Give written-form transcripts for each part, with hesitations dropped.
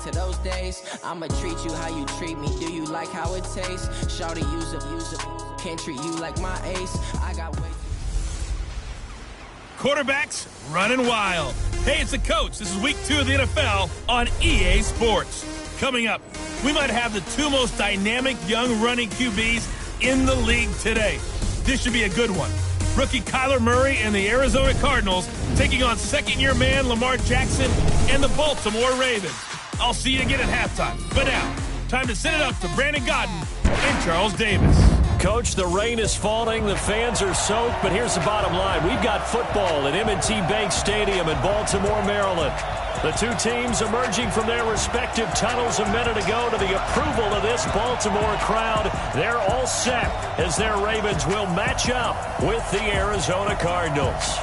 to those days. I'ma treat you how you treat me. Do you like how it tastes? Shawty, use up. Can't treat you like my ace. I got way. Quarterbacks running wild. Hey, it's the coach. This is week 2 of the NFL on EA Sports. Coming up, we might have the 2 most dynamic young running QBs in the league today. This should be a good one. Rookie Kyler Murray and the Arizona Cardinals taking on second-year man Lamar Jackson and the Baltimore Ravens. I'll see you again at halftime. But now, time to send it up to Brandon Gaudin and Charles Davis. Coach, the rain is falling, the fans are soaked, but here's the bottom line. We've got football at M&T Bank Stadium in Baltimore, Maryland. The 2 teams emerging from their respective tunnels a minute ago to the approval of this Baltimore crowd. They're all set as their Ravens will match up with the Arizona Cardinals.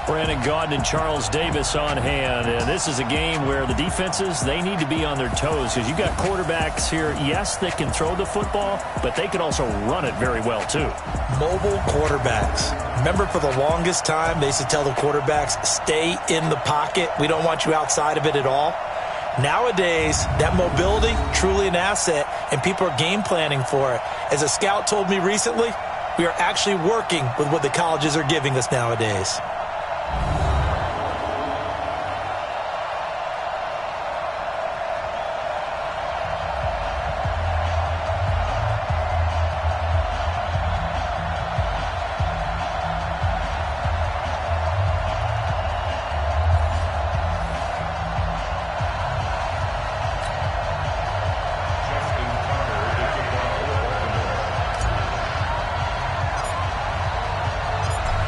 Brandon Gaudin and Charles Davis on hand. And this is a game where the defenses, they need to be on their toes because you've got quarterbacks here, yes, that can throw the football, but they can also run it very well too. Mobile quarterbacks. Remember, for the longest time, they used to tell the quarterbacks, stay in the pocket. We don't want you outside of it at all. Nowadays, that mobility, truly an asset, and people are game planning for it. As a scout told me recently, we are actually working with what the colleges are giving us nowadays.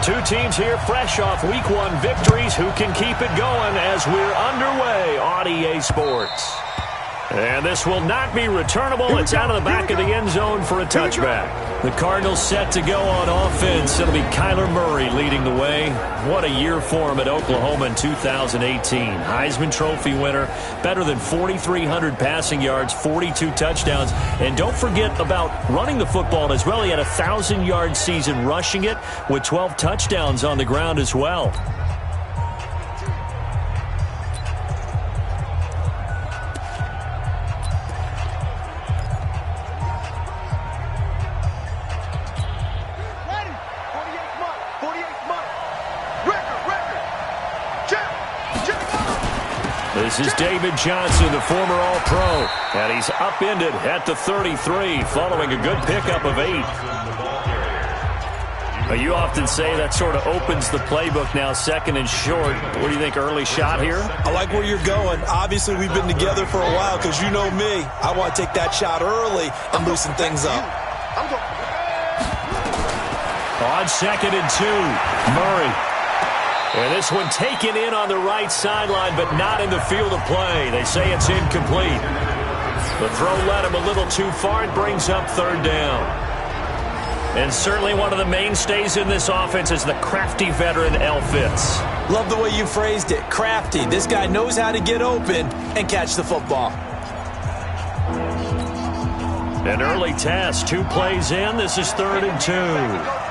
Two teams here fresh off Week 1 victories. Who can keep it going as we're underway on EA Sports? And this will not be returnable. It's out of the back of the end zone for a touchback. The Cardinals set to go on offense. It'll be Kyler Murray leading the way. What a year for him at Oklahoma in 2018. Heisman Trophy winner, better than 4,300 passing yards, 42 touchdowns. And don't forget about running the football as well. He had a 1,000-yard season rushing it with 12 touchdowns on the ground as well. This is David Johnson, the former All-Pro, and he's upended at the 33 following a good pickup of 8. You often say that sort of opens the playbook now, second and short. What do you think, early shot here? I like where you're going. Obviously, we've been together for a while because you know me. I want to take that shot early and loosen things up. On 2nd and 2, Murray. And this one taken in on the right sideline, but not in the field of play. They say it's incomplete. The throw led him a little too far. It brings up 3rd down. And certainly one of the mainstays in this offense is the crafty veteran L. Fitz. Love the way you phrased it. Crafty. This guy knows how to get open and catch the football. An early test. 2 plays in. This is 3rd and 2.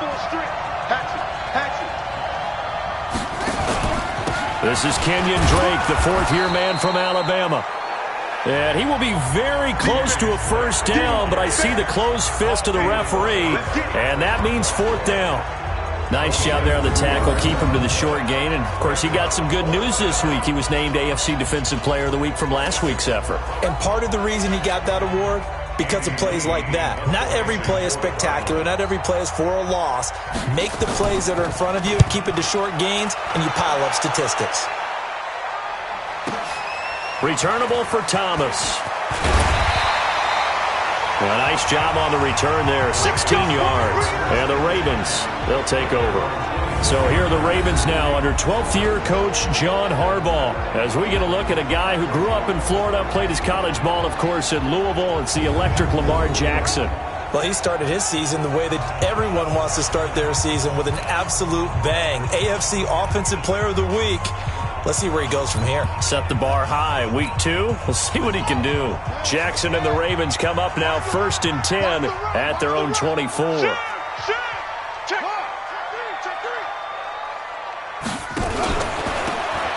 This is Kenyon Drake, the 4th-year man from Alabama. And he will be very close to a 1st down, but I see the closed fist of the referee, and that means 4th down. Nice job there on the tackle, keep him to the short gain. And, of course, he got some good news this week. He was named AFC Defensive Player of the Week from last week's effort. And part of the reason he got that award, because of plays like that. Not every play is spectacular. Not every play is for a loss. Make the plays that are in front of you, keep it to short gains, and you pile up statistics. Returnable for Thomas. A nice job on the return there. 16 yards. And the Ravens, they'll take over. So here are the Ravens now under 12th-year coach John Harbaugh. As we get a look at a guy who grew up in Florida, played his college ball, of course, in Louisville. It's the electric Lamar Jackson. Well, he started his season the way that everyone wants to start their season, with an absolute bang. AFC Offensive Player of the Week. Let's see where he goes from here. Set the bar high. Week 2, we'll see what he can do. Jackson and the Ravens come up now 1st and 10 at their own 24.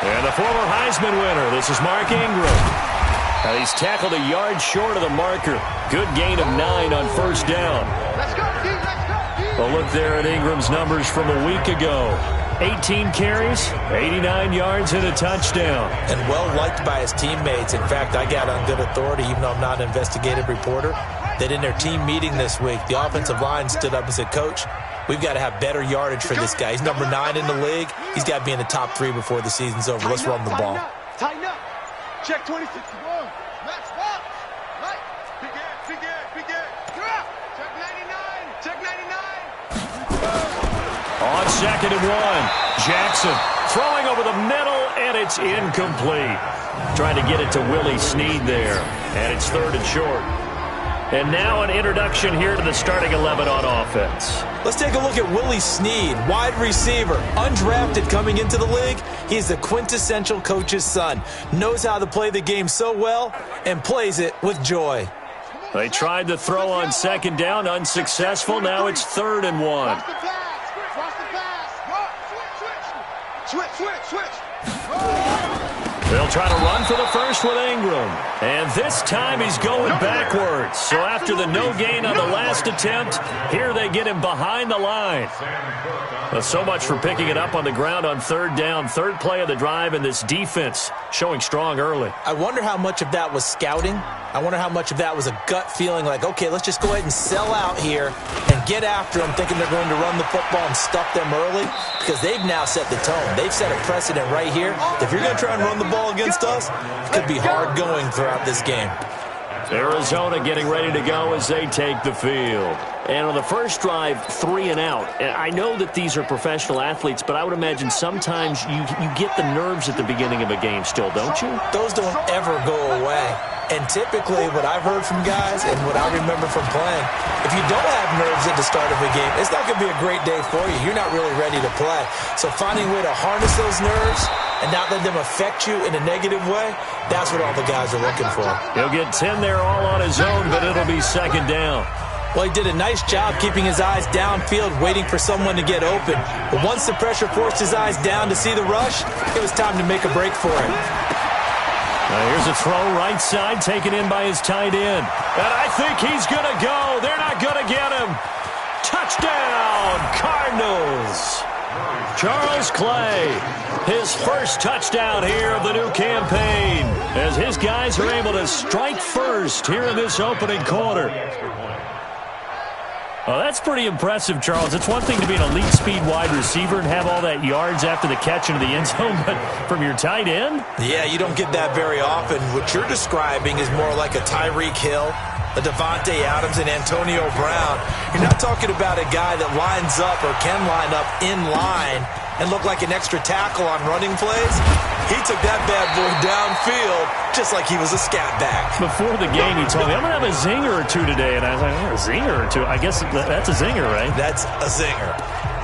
And the former Heisman winner. This is Mark Ingram. And he's tackled a yard short of the marker. Good gain of 9 on first down. Let's go, D. Let's go, D. A look there at Ingram's numbers from a week ago. 18 carries, 89 yards, and a touchdown. And well-liked by his teammates. In fact, I got on good authority, even though I'm not an investigative reporter, that in their team meeting this week, the offensive line stood up and said, Coach, we've got to have better yardage for this guy. He's number 9 in the league. He's got to be in the top 3 before the season's over. Let's run the ball. Tighten up. Check 26. Let's walk. Right. Begin. Check 99. Check 99. On 2nd and 1, Jackson throwing over the middle, and it's incomplete. Trying to get it to Willie Snead there, and it's 3rd and short. And now an introduction here to the starting 11 on offense. Let's take a look at Willie Snead, wide receiver, undrafted coming into the league. He's the quintessential coach's son. Knows how to play the game so well and plays it with joy. They tried to throw on 2nd down, unsuccessful. Now it's 3rd and 1. Switch. They'll try to run for the first with Ingram. And this time he's going backwards. So after the no gain on the last attempt, here they get him behind the line. Well, so much for picking it up on the ground on 3rd down. 3rd play of the drive, and this defense showing strong early. I wonder how much of that was scouting. I wonder how much of that was a gut feeling like, okay, let's just go ahead and sell out here and get after them, thinking they're going to run the football and stuff them early, because they've now set the tone. They've set a precedent right here. If you're going to try and run the ball against us, it could be hard going throughout this game. Arizona getting ready to go as they take the field. And on the first drive, 3 and out. And I know that these are professional athletes, but I would imagine sometimes you get the nerves at the beginning of a game still, don't you? Those don't ever go away. And typically what I've heard from guys and what I remember from playing, if you don't have nerves at the start of a game, it's not going to be a great day for you. You're not really ready to play. So finding a way to harness those nerves and not let them affect you in a negative way, that's what all the guys are looking for. He'll get 10 there all on his own, but it'll be 2nd down. Well, he did a nice job keeping his eyes downfield, waiting for someone to get open. But once the pressure forced his eyes down to see the rush, it was time to make a break for him. Now here's a throw right side, taken in by his tight end. And I think he's going to go. They're not going to get him. Touchdown, Cardinals. Charles Clay, his first touchdown here of the new campaign, as his guys are able to strike first here in this opening quarter. Well, that's pretty impressive, Charles. It's one thing to be an elite speed wide receiver and have all that yards after the catch into the end zone, but from your tight end? Yeah, you don't get that very often. What you're describing is more like a Tyreek Hill, a Devontae Adams, and Antonio Brown. You're not talking about a guy that lines up or can line up in line and look like an extra tackle on running plays. He took that bad boy downfield just like he was a scat back. Before the game, he told me, I'm going to have a zinger or two today. And I was like, oh, a zinger or two? I guess that's a zinger, right? That's a zinger.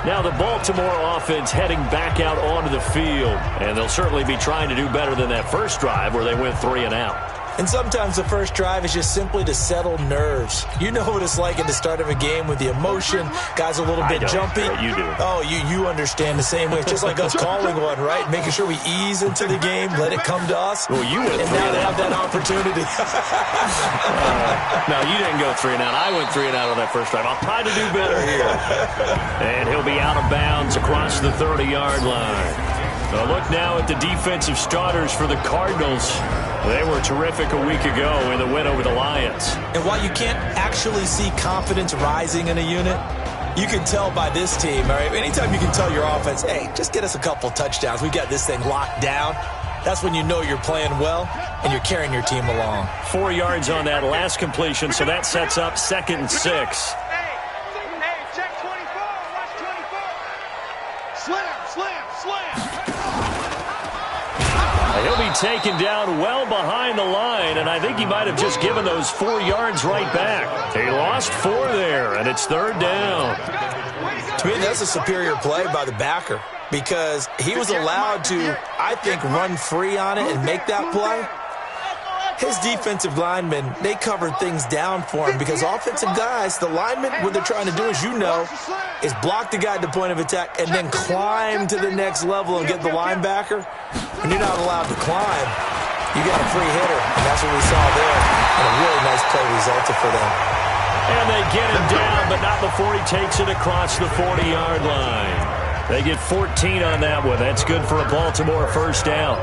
Now the Baltimore offense heading back out onto the field. And they'll certainly be trying to do better than that first drive where they went 3 and out. And sometimes the first drive is just simply to settle nerves. You know what it's like at the start of a game with the emotion. Guys a little bit jumpy. You do. Oh, you understand the same way. It's just like us calling one, right? Making sure we ease into the game, let it come to us. Well, you went and now they have that opportunity. No, you didn't go 3 and out. I went 3 and out on that first drive. I'll try to do better here. And he'll be out of bounds across the 30-yard line. A look now at the defensive starters for the Cardinals. They were terrific a week ago in the win over the Lions. And while you can't actually see confidence rising in a unit, you can tell by this team, all right? Anytime you can tell your offense, hey, just get us a couple touchdowns. We got this thing locked down. That's when you know you're playing well and you're carrying your team along. 4 yards on that last completion, so that sets up 2nd and 6. Hey, check 24. Watch 24. Slam. He'll be taken down well behind the line, and I think he might have just given those 4 yards right back. He lost 4 there, and it's 3rd down. To me, that's a superior play by the backer because he was allowed to, I think, run free on it and make that play. His defensive linemen, they covered things down for him because offensive guys, the linemen, what they're trying to do, as you know, is block the guy at the point of attack and then climb to the next level and get the linebacker. when you're not allowed to climb, you got a free hitter, and that's what we saw there. And a really nice play resulted for them. And they get him down, but not before he takes it across the 40-yard line. They get 14 on that one. That's good for a Baltimore first down.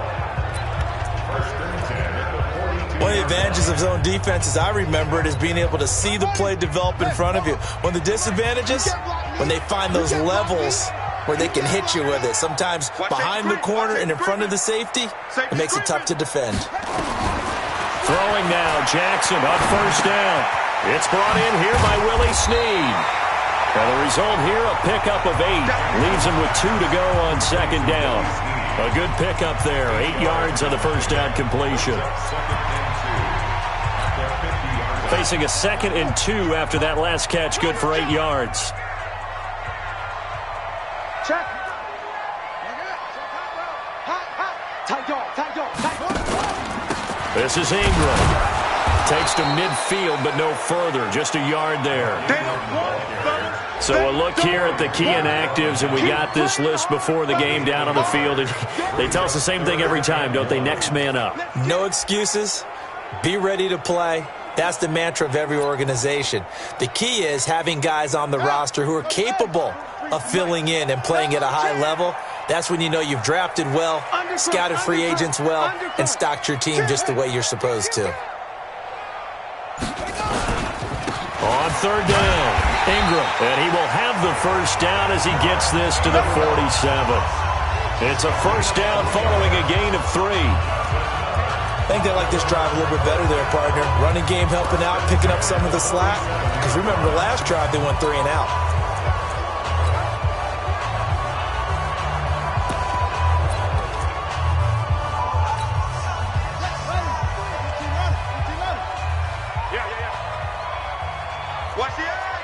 One of the advantages of zone defense, as I remember it, is being able to see the play develop in front of you. One of the disadvantages, when they find those levels where they can hit you with it. Sometimes behind the corner and in front of the safety, it makes it tough to defend. Throwing now, Jackson on first down. It's brought in here by Willie Snead. And the result here, a pickup of 8. Leaves him with 2 to go on second down. A good pickup there. 8 yards on the first down completion. Facing a 2nd and 2 after that last catch, good for 8 yards. Check. This is Ingram. Takes to midfield, but no further. Just a yard there. So a look here at the key inactives, and we got this list before the game down on the field. And they tell us the same thing every time, don't they? Next man up. No excuses. Be ready to play. That's the mantra of every organization. The key is having guys on the roster who are capable of filling in and playing at a high level. That's when you know you've drafted well, scouted free agents well, and stocked your team just the way you're supposed to. On third down, Ingram. And he will have the first down as he gets this to the 47. It's a first down following a gain of 3. I think they like this drive a little bit better there, partner. Running game helping out, picking up some of the slack. Because remember, the last drive, they went 3 and out. Watch the eye.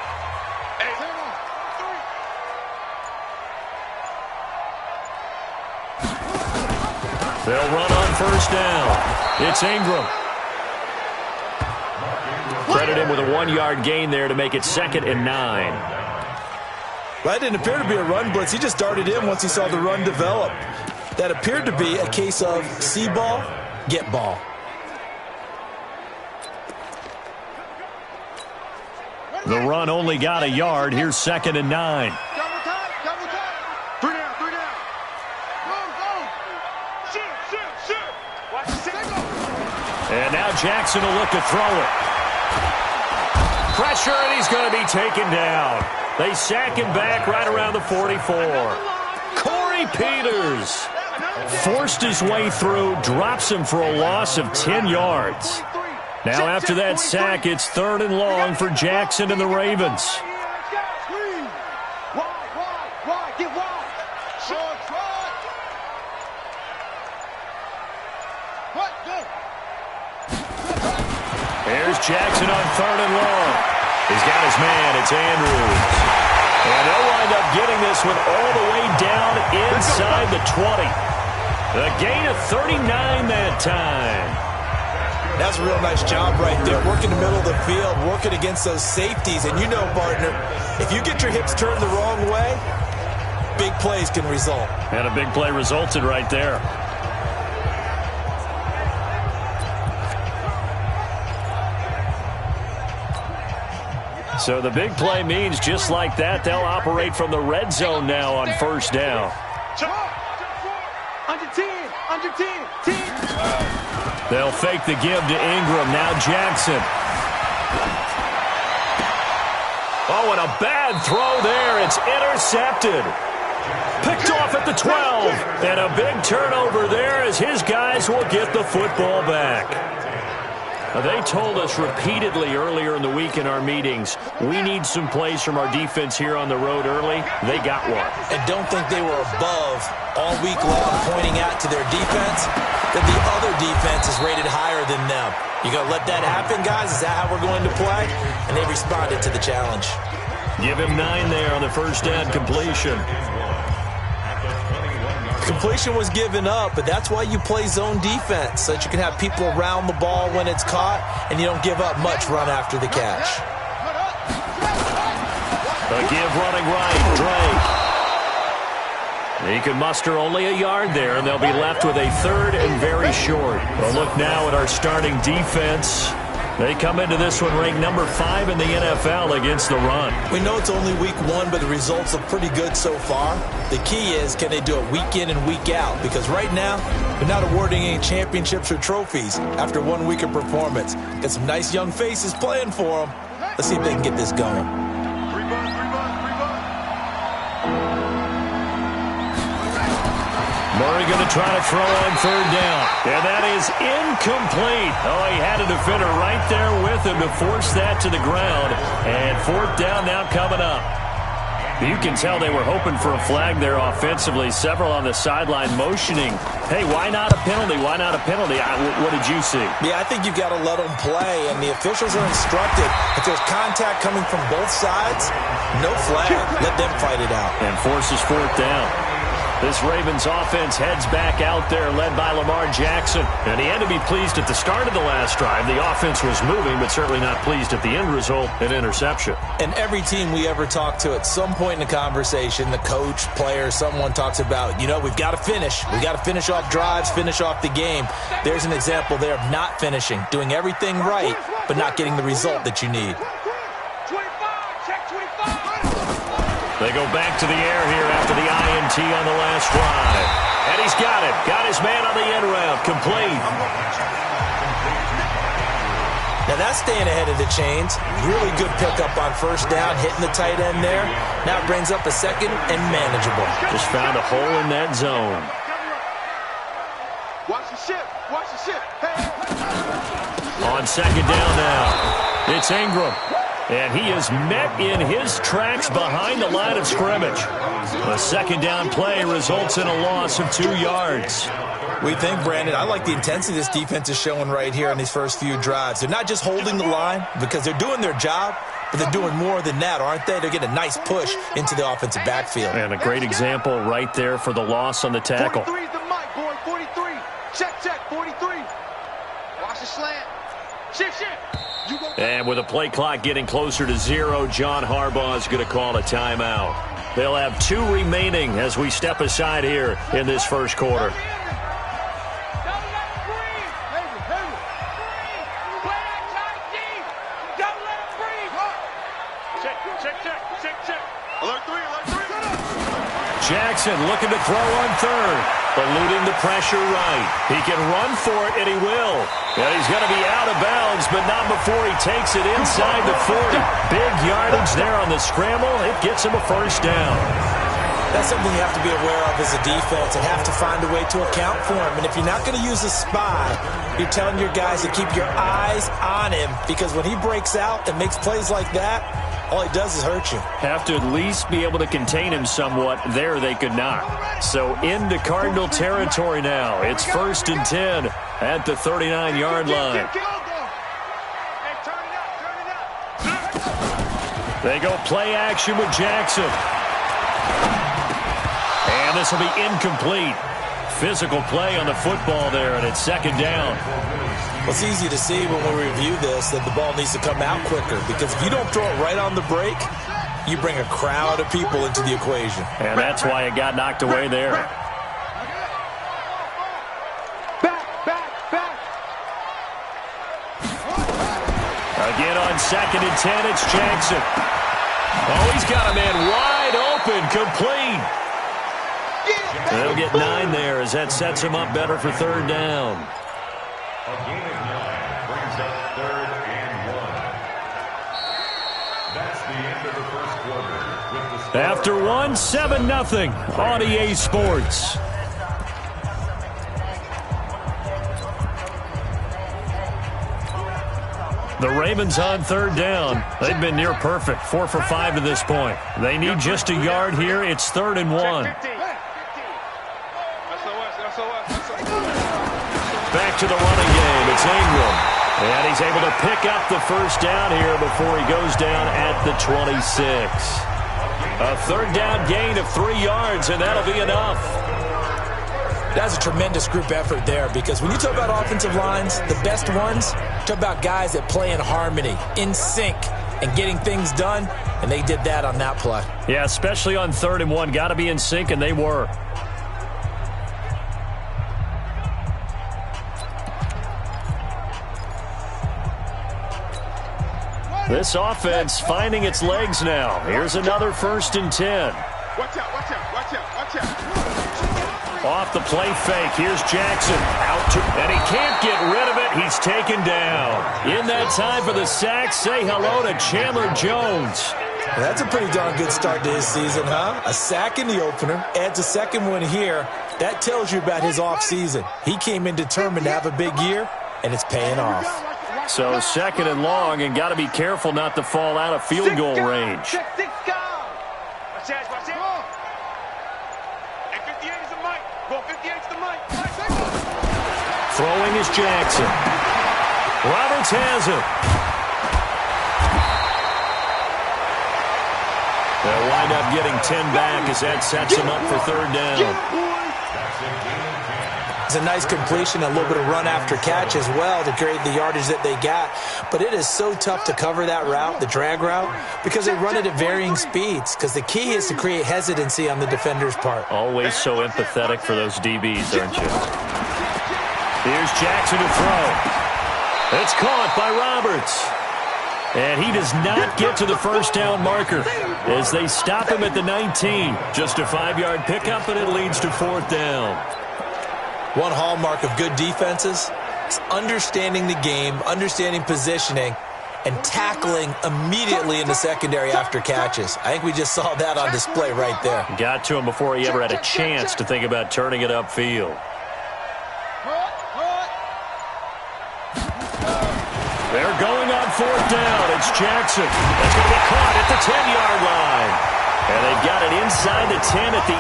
They'll run on first down. It's Ingram. Credit him with a 1-yard gain there to make it 2nd and 9. That didn't appear to be a run blitz. He just darted in once he saw the run develop. That appeared to be a case of see ball, get ball. The run only got a yard. Here's 2nd and 9. Double time, double time. 3 down, 3 down. Go. Shoot. Watch the signal. And now Jackson will look to throw it. Pressure, and he's going to be taken down. They sack him back right around the 44. Corey Peters forced his way through, drops him for a loss of 10 yards. Now after that sack, it's 3rd and long for Jackson and the Ravens. Wide, get wide. Short. What? Go. Here's Jackson on 3rd and long. He's got his man. It's Andrews. And they'll wind up getting this one all the way down inside the 20. The gain of 39 that time. That's a real nice job right there. Working the middle of the field, working against those safeties. And you know, partner, if you get your hips turned the wrong way, big plays can result. And a big play resulted right there. So the big play means just like that, they'll operate from the red zone now on first down. Under 10. They'll fake the give to Ingram. Now Jackson. Oh, and a bad throw there. It's intercepted. Picked off at the 12. And a big turnover there as his guys will get the football back. They told us repeatedly earlier in the week in our meetings, we need some plays from our defense here on the road early. They got one. And don't think they were above all week long pointing out to their defense that the other defense is rated higher than them. You going to let that happen, guys? Is that how we're going to play? And they responded to the challenge. Give him 9 there on the first down completion. Completion was given up, but that's why you play zone defense, so that you can have people around the ball when it's caught, and you don't give up much run after the catch. A give running right, Drake. He can muster only a yard there, and they'll be left with a third and very short. We'll look now at our starting defense. They come into this one ranked number 5 in the NFL against the run. We know it's only week 1, but the results look pretty good so far. The key is, can they do it week in and week out? Because right now, they're not awarding any championships or trophies after 1 week of performance. Got some nice young faces playing for them. Let's see if they can get this going. Murray going to try to throw on third down. And that is incomplete. Oh, he had a defender right there with him to force that to the ground. And fourth down now coming up. You can tell they were hoping for a flag there offensively. Several on the sideline motioning. Hey, why not a penalty? Why not a penalty? What did you see? Yeah, I think you've got to let them play. And the officials are instructed, if there's contact coming from both sides, no flag. Let them fight it out. And forces fourth down. This Ravens offense heads back out there, led by Lamar Jackson. And he had to be pleased at the start of the last drive. The offense was moving, but certainly not pleased at the end result, an interception. And every team we ever talk to, at some point in the conversation, the coach, player, someone talks about, we've got to finish. We've got to finish off drives, finish off the game. There's an example there of not finishing, doing everything right, but not getting the result that you need. They go back to the air here after the INT on the last drive. And he's got it. Got his man on the end route. Complete. Now that's staying ahead of the chains. Really good pickup on first down, hitting the tight end there. Now it brings up a second and manageable. Just found a hole in that zone. Watch the ship. Watch the ship. Hey. On second down now, it's Ingram. And he is met in his tracks behind the line of scrimmage. A second down play results in a loss of 2 yards. We think, Brandon, I like the intensity this defense is showing right here on these first few drives. They're not just holding the line because they're doing their job, but they're doing more than that, aren't they? They're getting a nice push into the offensive backfield. And a great example right there for the loss on the tackle. 43 is the mic, boy. 43. Check, 43. Watch the slant. Shit. And with the play clock getting closer to 0, John Harbaugh is going to call a timeout. They'll have 2 remaining as we step aside here in this first quarter. Check. Alert 3. Jackson looking to throw on third, eluding the pressure right. He can run for it, and he will. And he's going to be out of bounds, but not before he takes it inside the 40. Big yardage there on the scramble. It gets him a first down. That's something you have to be aware of as a defense and have to find a way to account for him. And if you're not going to use a spy, you're telling your guys to keep your eyes on him, because when he breaks out and makes plays like that, all he does is hurt you. Have to at least be able to contain him somewhat. There they could not. So into Cardinal territory now. It's 1st and 10 at the 39-yard line. They go play action with Jackson. And this will be incomplete. Physical play on the football there, and it's second down. Well, it's easy to see when we review this that the ball needs to come out quicker, because if you don't throw it right on the break, you bring a crowd of people into the equation. And that's why it got knocked away there. Back. Again on 2nd and 10, it's Jackson. Oh, he's got a man wide open, complete. They'll get 9 there as that sets him up better for third down. Brings up 3rd and 1. That's the end of the first quarter. After 1, 7-0 on EA Sports. The Ravens on third down. They've been near perfect, 4 for 5 to this point. They need just a yard here. It's 3rd and 1. Back to the running game. It's Ingram. And he's able to pick up the first down here before he goes down at the 26. A third down gain of 3 yards, and that'll be enough. That's a tremendous group effort there, because when you talk about offensive lines, the best ones, talk about guys that play in harmony, in sync, and getting things done, and they did that on that play. Yeah, especially on 3rd and 1. Got to be in sync, and they were. This offense finding its legs now. Here's another 1st and 10. Watch out, watch out, watch out, watch out. Off the play fake. Here's Jackson. And he can't get rid of it. He's taken down. In that time for the sack, say hello to Chandler Jones. That's a pretty darn good start to his season, huh? A sack in the opener, adds a second one here. That tells you about his offseason. He came in determined to have a big year, and it's paying off. So 2nd and long, and got to be careful not to fall out of field goal range. Throwing is Jackson. Roberts has it. They'll wind up getting 10 back as that sets them up for 3rd down. It's a nice completion, a little bit of run after catch as well to create the yardage that they got. But it is so tough to cover that route, the drag route, because they run it at varying speeds. Because the key is to create hesitancy on the defender's part. Always so empathetic for those DBs, aren't you? Here's Jackson to throw. It's caught by Roberts. And he does not get to the 1st down marker as they stop him at the 19. Just a 5-yard pickup, and it leads to 4th down. One hallmark of good defenses is understanding the game, understanding positioning, and tackling immediately in the secondary after catches. I think we just saw that on display right there. Got to him before he ever had a chance to think about turning it upfield. They're going on 4th down. It's Jackson. That's going to be caught at the 10-yard line. And they've got it inside the 10 at the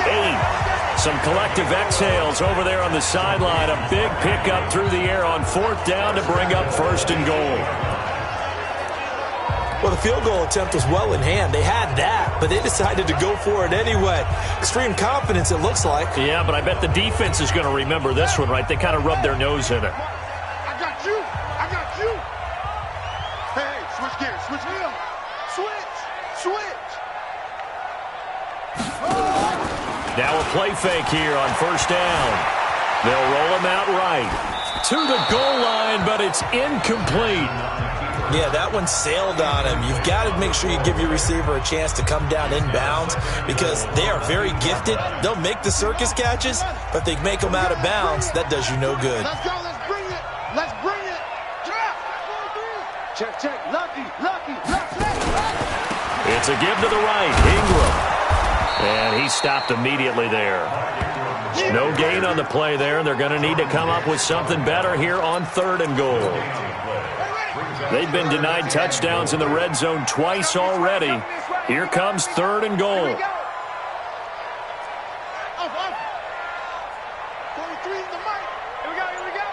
8. Some collective exhales over there on the sideline. A big pickup through the air on 4th down to bring up 1st and goal. Well, the field goal attempt was well in hand. They had that, but they decided to go for it anyway. Extreme confidence, it looks like. Yeah, but I bet the defense is going to remember this one, right? They kind of rubbed their nose in it. I got you. I got you. Hey, switch gears. Switch gears. Switch. Now a play fake here on 1st down. They'll roll him out right to the goal line, but it's incomplete. Yeah, that one sailed on him. You've got to make sure you give your receiver a chance to come down inbounds because they are very gifted. They'll make the circus catches, but they make them out of bounds. That does you no good. Let's go. Let's bring it. Let's bring it. Check. Lucky. It's a give to the right. Ingram. And he stopped immediately there. No gain on the play there. They're going to need to come up with something better here on 3rd and goal. They've been denied touchdowns in the red zone twice already. Here comes 3rd and goal. 43 is the mic. Here we go.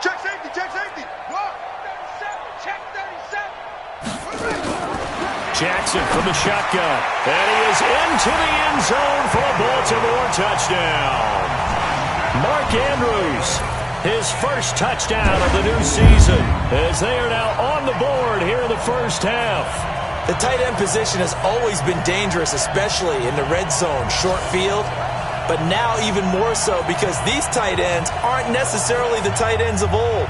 Check safety. What? 37. Check 37. Jackson from the shotgun. And he is into the end zone for a Baltimore touchdown. Mark Andrews, his first touchdown of the new season, as they are now on the board here in the 1st half. The tight end position has always been dangerous, especially in the red zone, short field. But now even more so because these tight ends aren't necessarily the tight ends of old.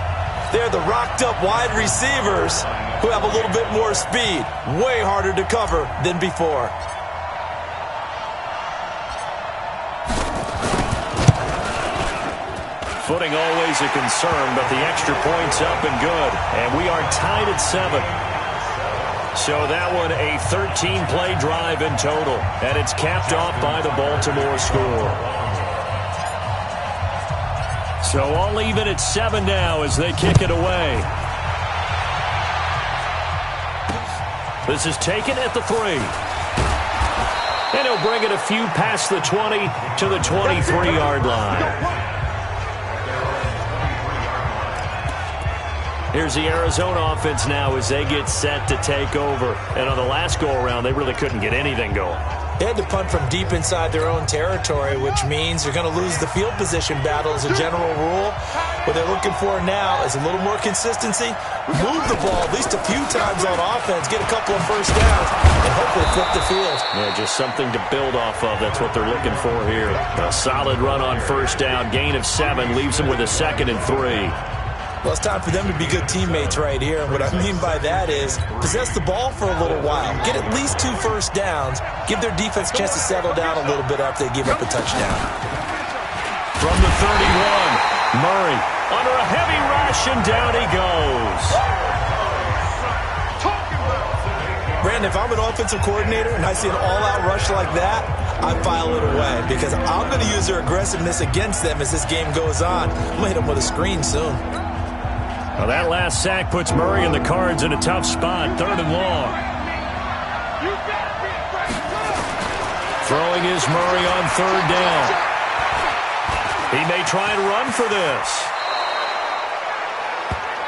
They're the rocked-up wide receivers who have a little bit more speed. Way harder to cover than before. Footing always a concern, but the extra point's up and good. And we are tied at 7. So that one a 13-play drive in total. And it's capped off by the Baltimore score. So all even at 7 now as they kick it away. This is taken at the 3. And he'll bring it a few past the 20 to the 23-yard line. Here's the Arizona offense now as they get set to take over. And on the last go-around, they really couldn't get anything going. They had to punt from deep inside their own territory, which means they're going to lose the field position battle as a general rule. What they're looking for now is a little more consistency, move the ball at least a few times on offense, get a couple of first downs, and hopefully flip the field. Yeah, just something to build off of. That's what they're looking for here. A solid run on first down, gain of 7, leaves them with a 2nd and 3. Well, it's time for them to be good teammates right here. And what I mean by that is possess the ball for a little while. Get at least 2 first downs. Give their defense a chance to settle down a little bit after they give up a touchdown. From the 31, Murray under a heavy rush, and down he goes. Brandon, if I'm an offensive coordinator and I see an all-out rush like that, I file it away because I'm going to use their aggressiveness against them as this game goes on. I'm going to hit them with a screen soon. Well, that last sack puts Murray and the Cards in a tough spot, 3rd and long. Throwing is Murray on 3rd down. He may try and run for this.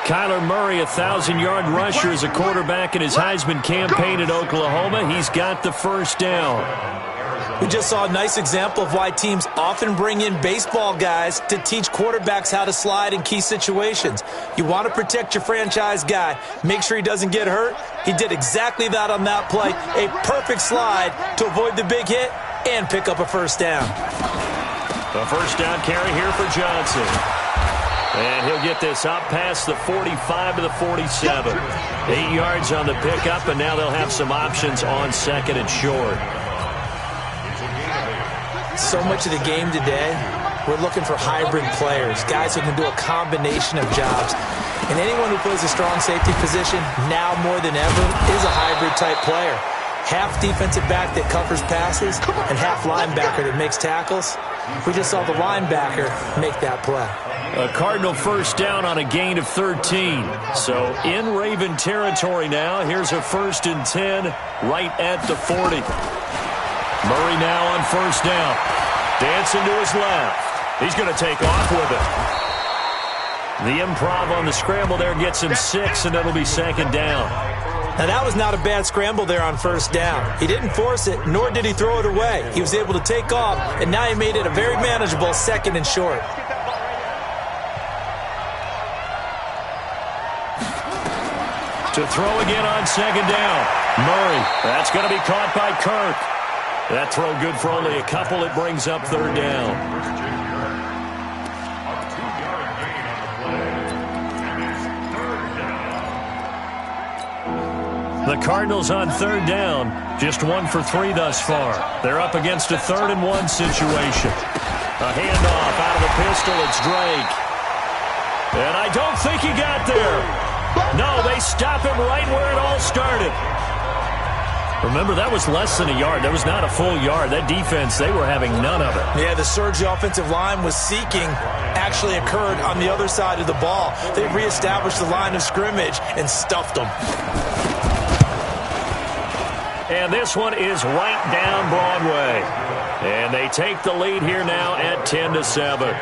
Kyler Murray, 1,000-yard rusher as a quarterback in his Heisman campaign at Oklahoma. He's got the first down. We just saw a nice example of why teams often bring in baseball guys to teach quarterbacks how to slide in key situations. You want to protect your franchise guy. Make sure he doesn't get hurt. He did exactly that on that play. A perfect slide to avoid the big hit and pick up a first down. A first down carry here for Johnson. And he'll get this up past the 45 to the 47. 8 yards on the pickup, and now they'll have some options on 2nd and short. So much of the game today, we're looking for hybrid players, guys who can do a combination of jobs. And anyone who plays a strong safety position, now more than ever, is a hybrid-type player. Half defensive back that covers passes and half linebacker that makes tackles. We just saw the linebacker make that play. A Cardinal first down on a gain of 13. So in Raven territory now. Here's a 1st and 10 right at the 40. Murray now on first down. Dancing to his left. He's going to take off with it. The improv on the scramble there gets him 6, and it'll be 2nd down. Now, that was not a bad scramble there on first down. He didn't force it, nor did he throw it away. He was able to take off, and now he made it a very manageable 2nd and short. To throw again on 2nd down. Murray. That's going to be caught by Kirk. That throw good for only a couple. It brings up 3rd down. The Cardinals on 3rd down, just 1 for 3 thus far. They're up against a 3rd and 1 situation. A handoff out of the pistol. It's Drake. And I don't think he got there. No, they stop him right where it all started. Remember, that was less than a yard. That was not a full yard. That defense, they were having none of it. Yeah, the surge the offensive line was seeking actually occurred on the other side of the ball. They reestablished the line of scrimmage and stuffed them. And this one is right down Broadway. And they take the lead here now at 10-7.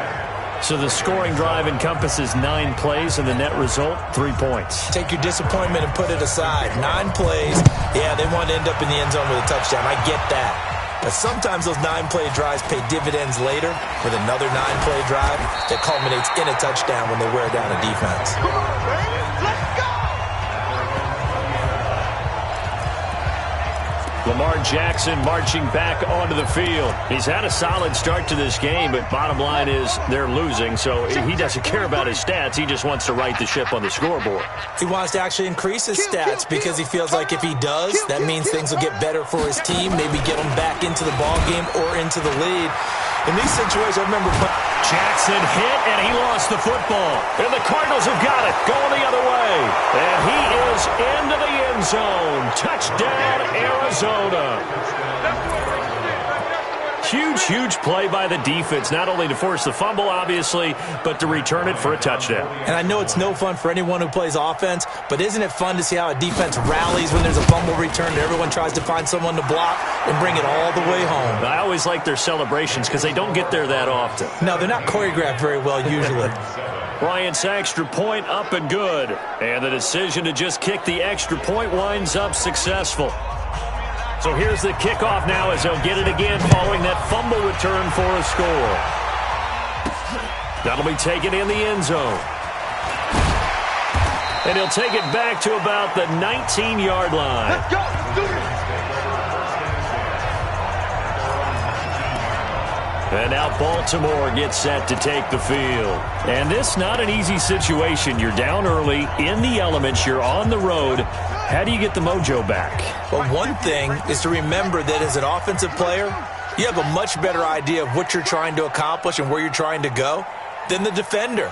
So the scoring drive encompasses 9 plays, and the net result, 3 points. Take your disappointment and put it aside. 9 plays. Yeah, they want to end up in the end zone with a touchdown. I get that. But sometimes those 9-play drives pay dividends later with another 9-play drive that culminates in a touchdown when they wear down a defense. Come on, baby. Let's go! Lamar Jackson marching back onto the field. He's had a solid start to this game, but bottom line is they're losing, so he doesn't care about his stats. He just wants to right the ship on the scoreboard. He wants to actually increase his stats because he feels like if he does, that means things will get better for his team, maybe get him back into the ball game or into the lead. In these situations, I remember Jackson hit, and he lost the football. And the Cardinals have got it, going the other way. And he is into the end zone. Touchdown, Arizona. Huge, huge play by the defense, not only to force the fumble, obviously, but to return it for a touchdown. And I know it's no fun for anyone who plays offense, but isn't it fun to see how a defense rallies when there's a fumble return and everyone tries to find someone to block and bring it all the way home? I always like their celebrations because they don't get there that often. No, they're not choreographed very well usually. Bryant's extra point up and good. And the decision to just kick the extra point winds up successful. So here's the kickoff now as they'll get it again following that fumble return for a score. That'll be taken in the end zone. And he'll take it back to about the 19-yard line. Let's go. Do this. And now Baltimore gets set to take the field. And this not an easy situation. You're down early, in the elements, you're on the road. How do you get the mojo back? Well, one thing is to remember that as an offensive player, you have a much better idea of what you're trying to accomplish and where you're trying to go than the defender.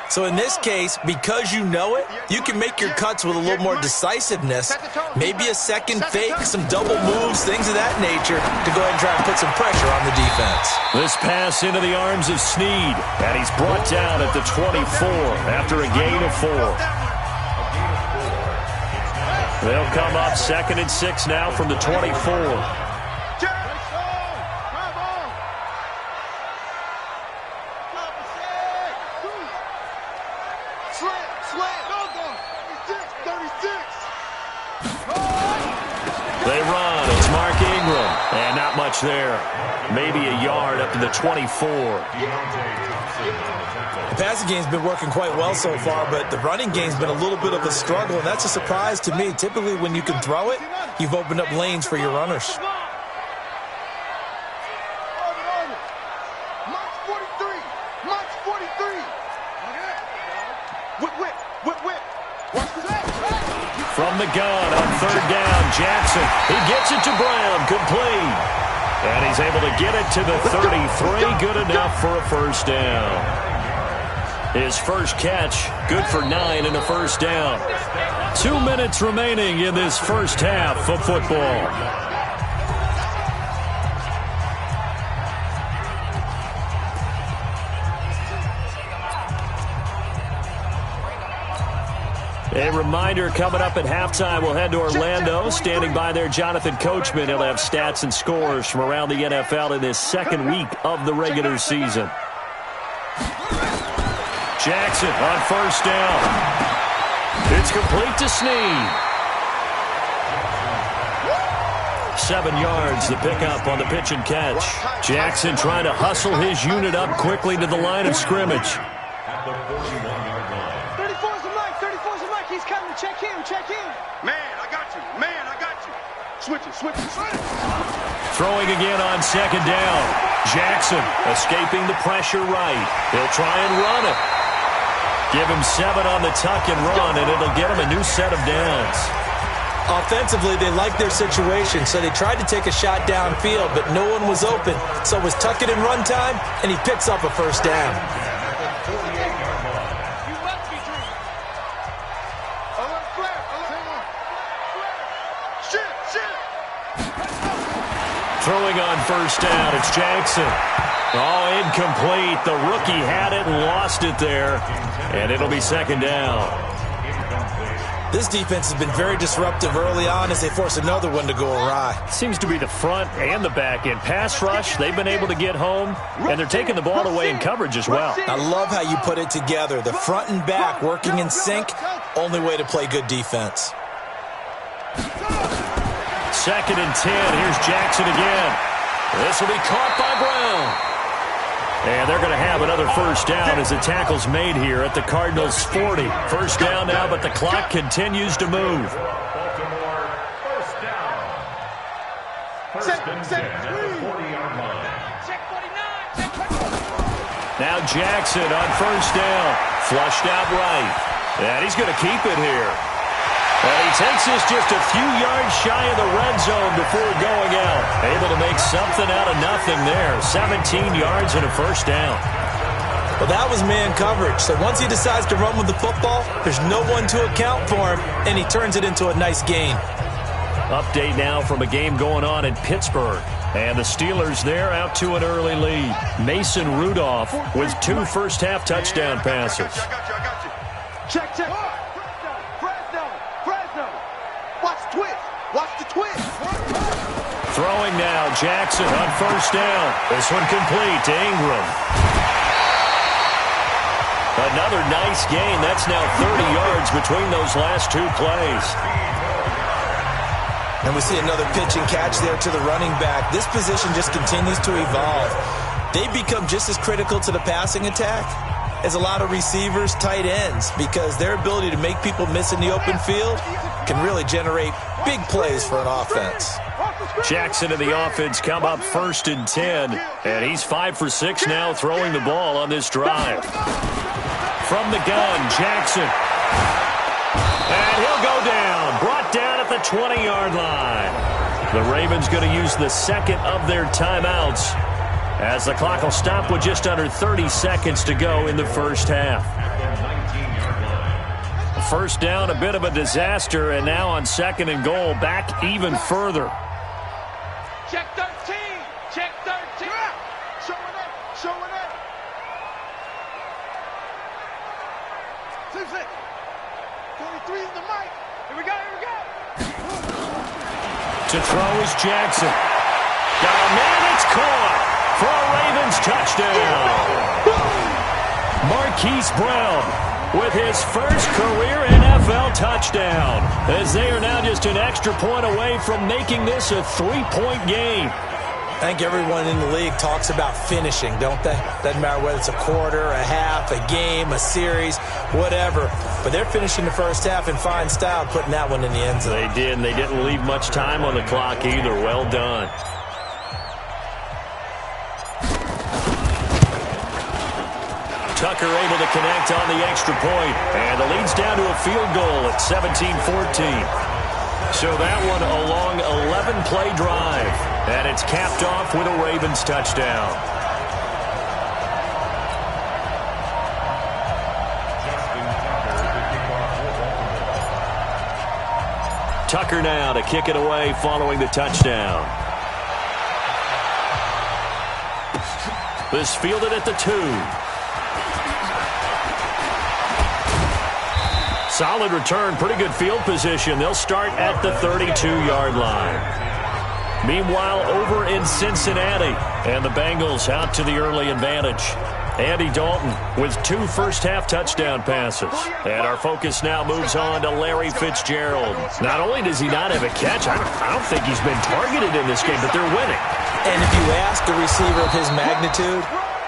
So in this case, because you know it, you can make your cuts with a little more decisiveness, maybe a second fake, some double moves, things of that nature, to go ahead and try and put some pressure on the defense. This pass into the arms of Snead, and he's brought down at the 24 after a gain of 4. They'll come up 2nd and 6 now from the 24. They run. It's Mark Ingram. And not much there. Maybe a yard up to the 24. The passing game's been working quite well so far, but the running game's been a little bit of a struggle, and that's a surprise to me. Typically, when you can throw it, you've opened up lanes for your runners. From the gun on 3rd down, Jackson. He gets it to Brown, complete. And he's able to get it to the 33, good enough for a first down. His first catch, good for 9 and a first down. 2 minutes remaining in this first half of football. A reminder, coming up at halftime, we'll head to Orlando. Standing by there, Jonathan Coachman. He'll have stats and scores from around the NFL in this second week of the regular season. Jackson on first down. It's complete to Snead. 7 yards, the pickup on the pitch and catch. Jackson trying to hustle his unit up quickly to the line of scrimmage. At the 41-yard line. 34's the mic. 34's the mic. He's coming. Check him. Check him. Man, I got you. Man, I got you. Switch it. Switch it. Switch it. Throwing again on 2nd down. Jackson escaping the pressure right. He'll try and run it. Give him 7 on the tuck and run, and it'll get him a new set of downs. Offensively, they liked their situation, so they tried to take a shot downfield, but no one was open. So it was tuck it and run time, and he picks up a first down. Throwing on first down, it's Jackson. Oh, incomplete. The rookie had it and lost it there. And it'll be 2nd down. This defense has been very disruptive early on as they force another one to go awry. Seems to be the front and the back end. Pass rush, they've been able to get home, and they're taking the ball away in coverage as well. I love how you put it together. The front and back working in sync, only way to play good defense. 2nd and 10. Here's Jackson again. This will be caught by Brown. And they're going to have another first down as the tackle's made here at the Cardinals' 40. First down now, but the clock continues to move. Baltimore, first down. First and 10 at the 40-yard line. Now Jackson on first down. Flushed out right. And he's going to keep it here. And he takes this just a few yards shy of the red zone before going out. Able to make something out of nothing there. 17 yards and a first down. Well, that was man coverage. So once he decides to run with the football, there's no one to account for him, and he turns it into a nice gain. Update now from a game going on in Pittsburgh. And the Steelers there out to an early lead. Mason Rudolph with 2 first-half touchdown passes. I got you. Check. Fresno. Watch the twist. Watch the twist. Throwing now, Jackson on first down. This one complete to Ingram. Another nice gain. That's now 30 yards between those last 2 plays. And we see another pitch and catch there to the running back. This position just continues to evolve. They become just as critical to the passing attack as a lot of receivers, tight ends, because their ability to make people miss in the open field can really generate big plays for an offense. Jackson and the offense come up 1st and 10, and he's 5 for 6 now throwing the ball on this drive. From the gun, Jackson. And he'll go down, brought down at the 20-yard line. The Ravens going to use the second of their timeouts as the clock will stop with just under 30 seconds to go in the first half. First down, a bit of a disaster, and now on 2nd and goal, back even further. Check 13. Check 13. Showing up. Showing up. 23 is the mic. Here we go. Here we go. To throw is Jackson. Got a man, it's caught for a Ravens touchdown. Marquise Brown with his first career NFL touchdown, as they are now just an extra point away from making this a 3-point game. I think everyone in the league talks about finishing, don't they? Doesn't matter whether it's a quarter, a half, a game, a series, whatever. But they're finishing the first half in fine style, putting that one in the end zone. They did, and they didn't leave much time on the clock either. Well done. Tucker able to connect on the extra point, and the lead's down to a field goal at 17-14. So that one a long 11-play drive, and it's capped off with a Ravens touchdown. Tucker now to kick it away following the touchdown. This fielded at the 2. Solid return, pretty good field position. They'll start at the 32-yard line. Meanwhile, over in Cincinnati, and the Bengals out to the early advantage. Andy Dalton with 2 first-half touchdown passes. And our focus now moves on to Larry Fitzgerald. Not only does he not have a catch, I don't think he's been targeted in this game, but they're winning. And if you ask a receiver of his magnitude,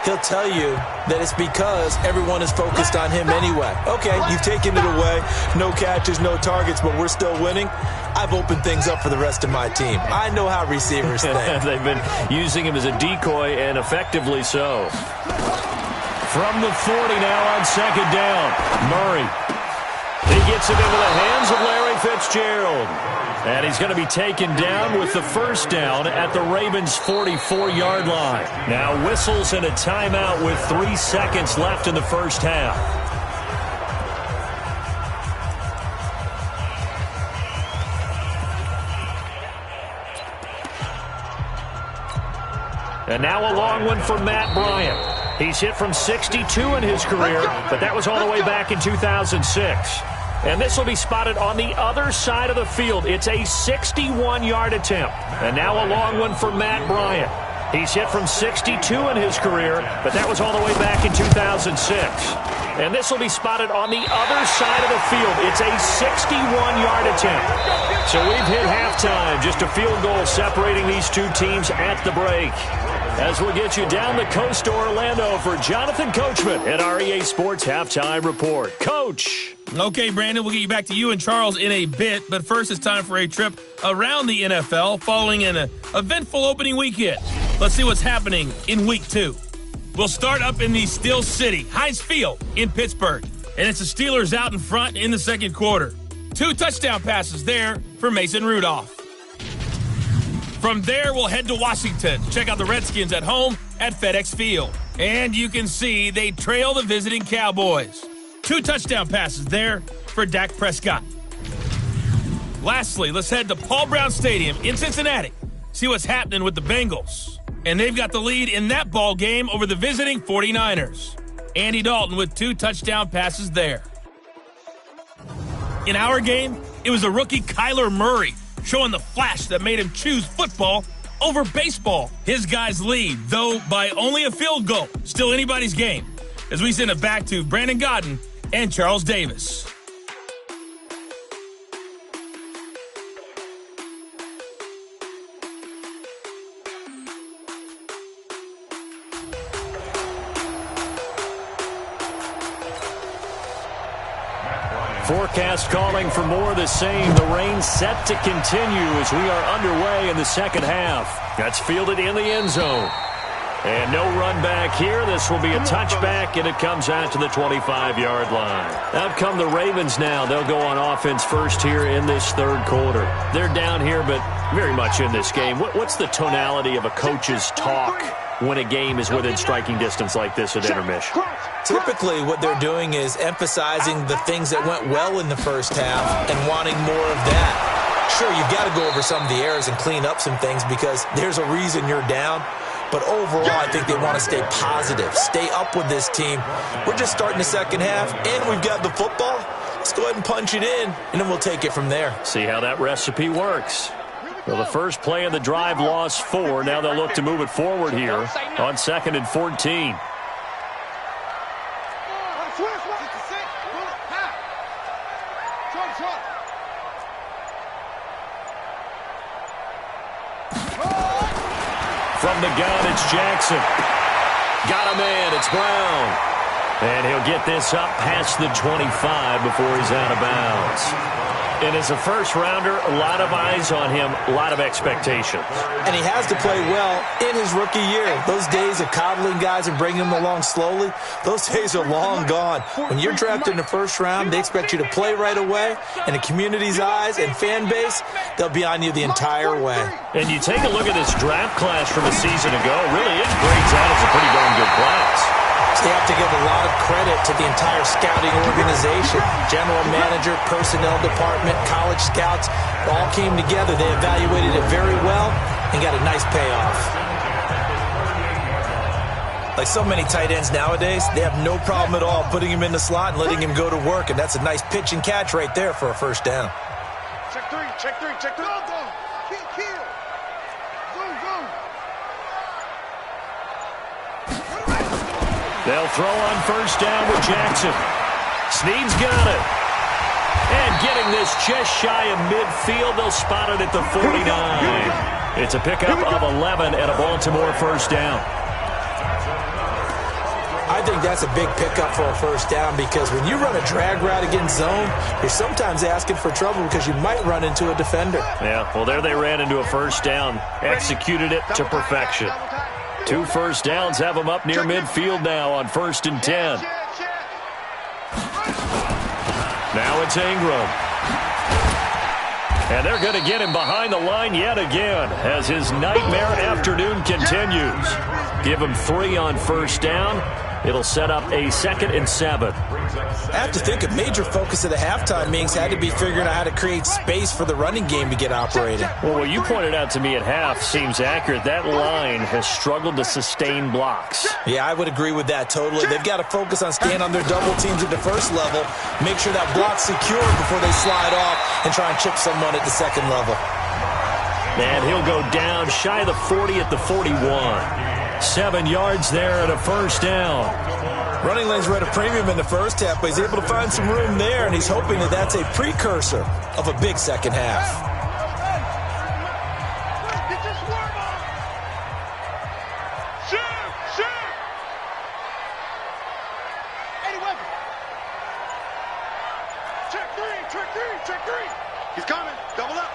he'll tell you that it's because everyone is focused on him anyway. Okay, you've taken it away. No catches, no targets, but we're still winning. I've opened things up for the rest of my team. I know how receivers think. They've been using him as a decoy, and effectively so. From the 40 now on 2nd down, Murray. He gets it into the hands of Larry Fitzgerald. And he's going to be taken down with the first down at the Ravens' 44-yard line. Now whistles and a timeout with 3 seconds left in the first half. And now a long one for Matt Bryant. He's hit from 62 in his career, but that was all the way back in 2006. And this will be spotted on the other side of the field. It's a 61-yard attempt. And now a long one for Matt Bryant. He's hit from 62 in his career, but that was all the way back in 2006. And this will be spotted on the other side of the field. It's a 61-yard attempt. So we've hit halftime. Just a field goal separating these two teams at the break. As we'll get you down the coast to Orlando for Jonathan Coachman at our EA Sports Halftime Report. Coach. Okay, Brandon, we'll get you back to you and Charles in a bit, but first it's time for a trip around the NFL following an eventful opening weekend. Let's see what's happening in Week 2. We'll start up in the Steel City, Heinz Field in Pittsburgh, and it's the Steelers out in front in the second quarter. 2 touchdown passes there for Mason Rudolph. From there, we'll head to Washington. Check out the Redskins at home at FedEx Field. And you can see they trail the visiting Cowboys. 2 touchdown passes there for Dak Prescott. Lastly, let's head to Paul Brown Stadium in Cincinnati. See what's happening with the Bengals. And they've got the lead in that ball game over the visiting 49ers. Andy Dalton with 2 touchdown passes there. In our game, it was the rookie Kyler Murray showing the flash that made him choose football over baseball. His guys lead, though by only a field goal. Still anybody's game. As we send it back to Brandon Godden and Charles Davis. Forecast calling for more of the same. The rain set to continue as we are underway in the second half. That's fielded in the end zone. And no run back here. This will be a touchback, and it comes out to the 25-yard line. Out come the Ravens now. They'll go on offense first here in this third quarter. They're down here, but very much in this game. What's the tonality of a coach's talk when a game is within striking distance like this at intermission? Typically, what they're doing is emphasizing the things that went well in the first half and wanting more of that. Sure, you've got to go over some of the errors and clean up some things because there's a reason you're down. But overall, I think they want to stay positive, stay up with this team. We're just starting the second half, and we've got the football. Let's go ahead and punch it in, and then we'll take it from there. See how that recipe works. Well, the first play of the drive lost 4. Now they'll look to move it forward here on 2nd and 14. From the gun, it's Jackson. Got a man, it's Brown. And he'll get this up past the 25 before he's out of bounds. And as a first-rounder, a lot of eyes on him, a lot of expectations. And he has to play well in his rookie year. Those days of coddling guys and bringing them along slowly, those days are long gone. When you're drafted in the first round, they expect you to play right away. And the community's eyes and fan base, they'll be on you the entire way. And you take a look at this draft class from a season ago, really it grades out as a pretty darn good class. They have to give a lot of credit to the entire scouting organization. General manager, personnel department, college scouts, all came together. They evaluated it very well and got a nice payoff. Like so many tight ends nowadays, they have no problem at all putting him in the slot and letting him go to work, and that's a nice pitch and catch right there for a first down. Check three, check three, check three. Go, go. Kill. Zoom, zoom. They'll throw on first down with Jackson. Snead's got it. And getting this just shy of midfield, they'll spot it at the 49. It's a pickup of 11 and a Baltimore first down. I think that's a big pickup for a first down because when you run a drag route against zone, you're sometimes asking for trouble because you might run into a defender. Yeah, well, there they ran into a first down. Executed it to perfection. 2 first downs have them up near midfield now on 1st and 10. Now it's Ingram. And they're going to get him behind the line yet again as his nightmare afternoon continues. Give him 3 on first down. It'll set up a 2nd and 7. I have to think a major focus of the halftime meetings had to be figuring out how to create space for the running game to get operating. Well, what you pointed out to me at half seems accurate. That line has struggled to sustain blocks. Yeah, I would agree with that totally. They've got to focus on staying on their double teams at the first level, make sure that block's secure before they slide off and try and chip someone at the second level. And he'll go down shy of the 40 at the 41. 7 yards there and a first down. Running lanes were at a premium in the first half, but he's able to find some room there, and he's hoping that that's a precursor of a big second half. Check three. He's coming. Double up.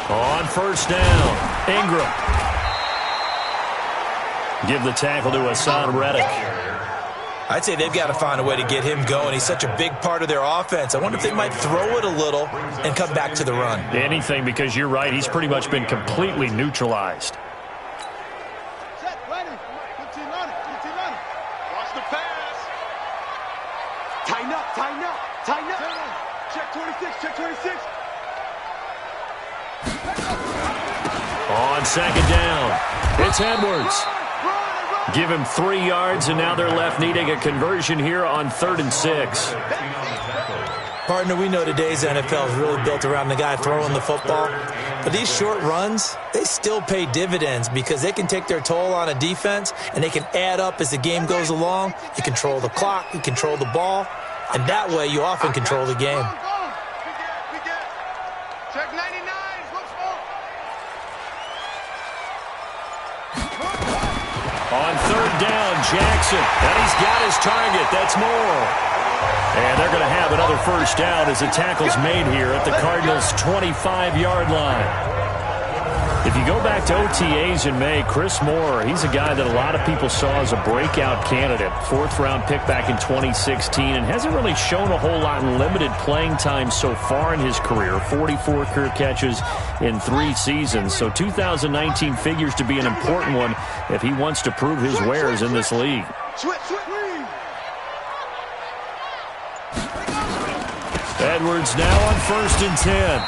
On first down, Ingram. Give the tackle to Hassan Reddick. I'd say they've got to find a way to get him going. He's such a big part of their offense. I wonder if they might throw it a little and come back to the run. Anything, because you're right. He's pretty much been completely neutralized. Set, ready. 15 on it. Watch the pass. Tighten up. Check 26. On second down, it's Edwards. Give him 3 yards, and now they're left needing a conversion here on 3rd and 6. Partner, we know today's NFL is really built around the guy throwing the football. But these short runs, they still pay dividends because they can take their toll on a defense, and they can add up as the game goes along. You control the clock, you control the ball, and that way you often control the game. Check 99. On 3rd down, Jackson. And he's got his target. That's Moore. And they're going to have another first down as the tackle's made here at the Cardinals' 25-yard line. If you go back to OTAs in May, Chris Moore, he's a guy that a lot of people saw as a breakout candidate. 4th-round pick back in 2016 and hasn't really shown a whole lot in limited playing time so far in his career. 44 career catches in 3 seasons. So 2019 figures to be an important one if he wants to prove his wares in this league. Edwards now on 1st and 10.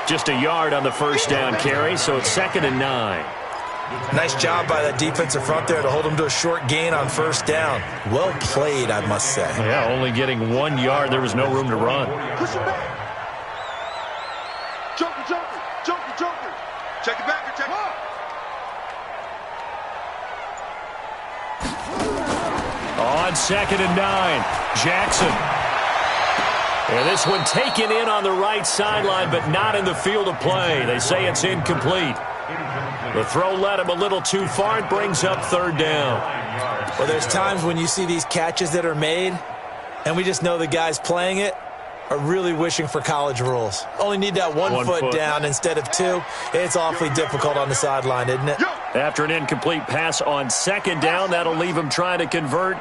Just a yard on the first down carry, so it's 2nd and 9. Nice job by that defensive front there to hold him to a short gain on first down. Well played, I must say. Yeah, only getting 1 yard. There was no room to run. Push it back. Joker, joker, joker, joker. Check it back and check it out. On 2nd and 9, Jackson. And this one taken in on the right sideline, but not in the field of play. They say it's incomplete. The throw led him a little too far. It brings up 3rd down. Well, there's times when you see these catches that are made, and we just know the guys playing it are really wishing for college rules. Only need that one foot down instead of 2. It's awfully difficult on the sideline, isn't it? After an incomplete pass on 2nd down, that'll leave him trying to convert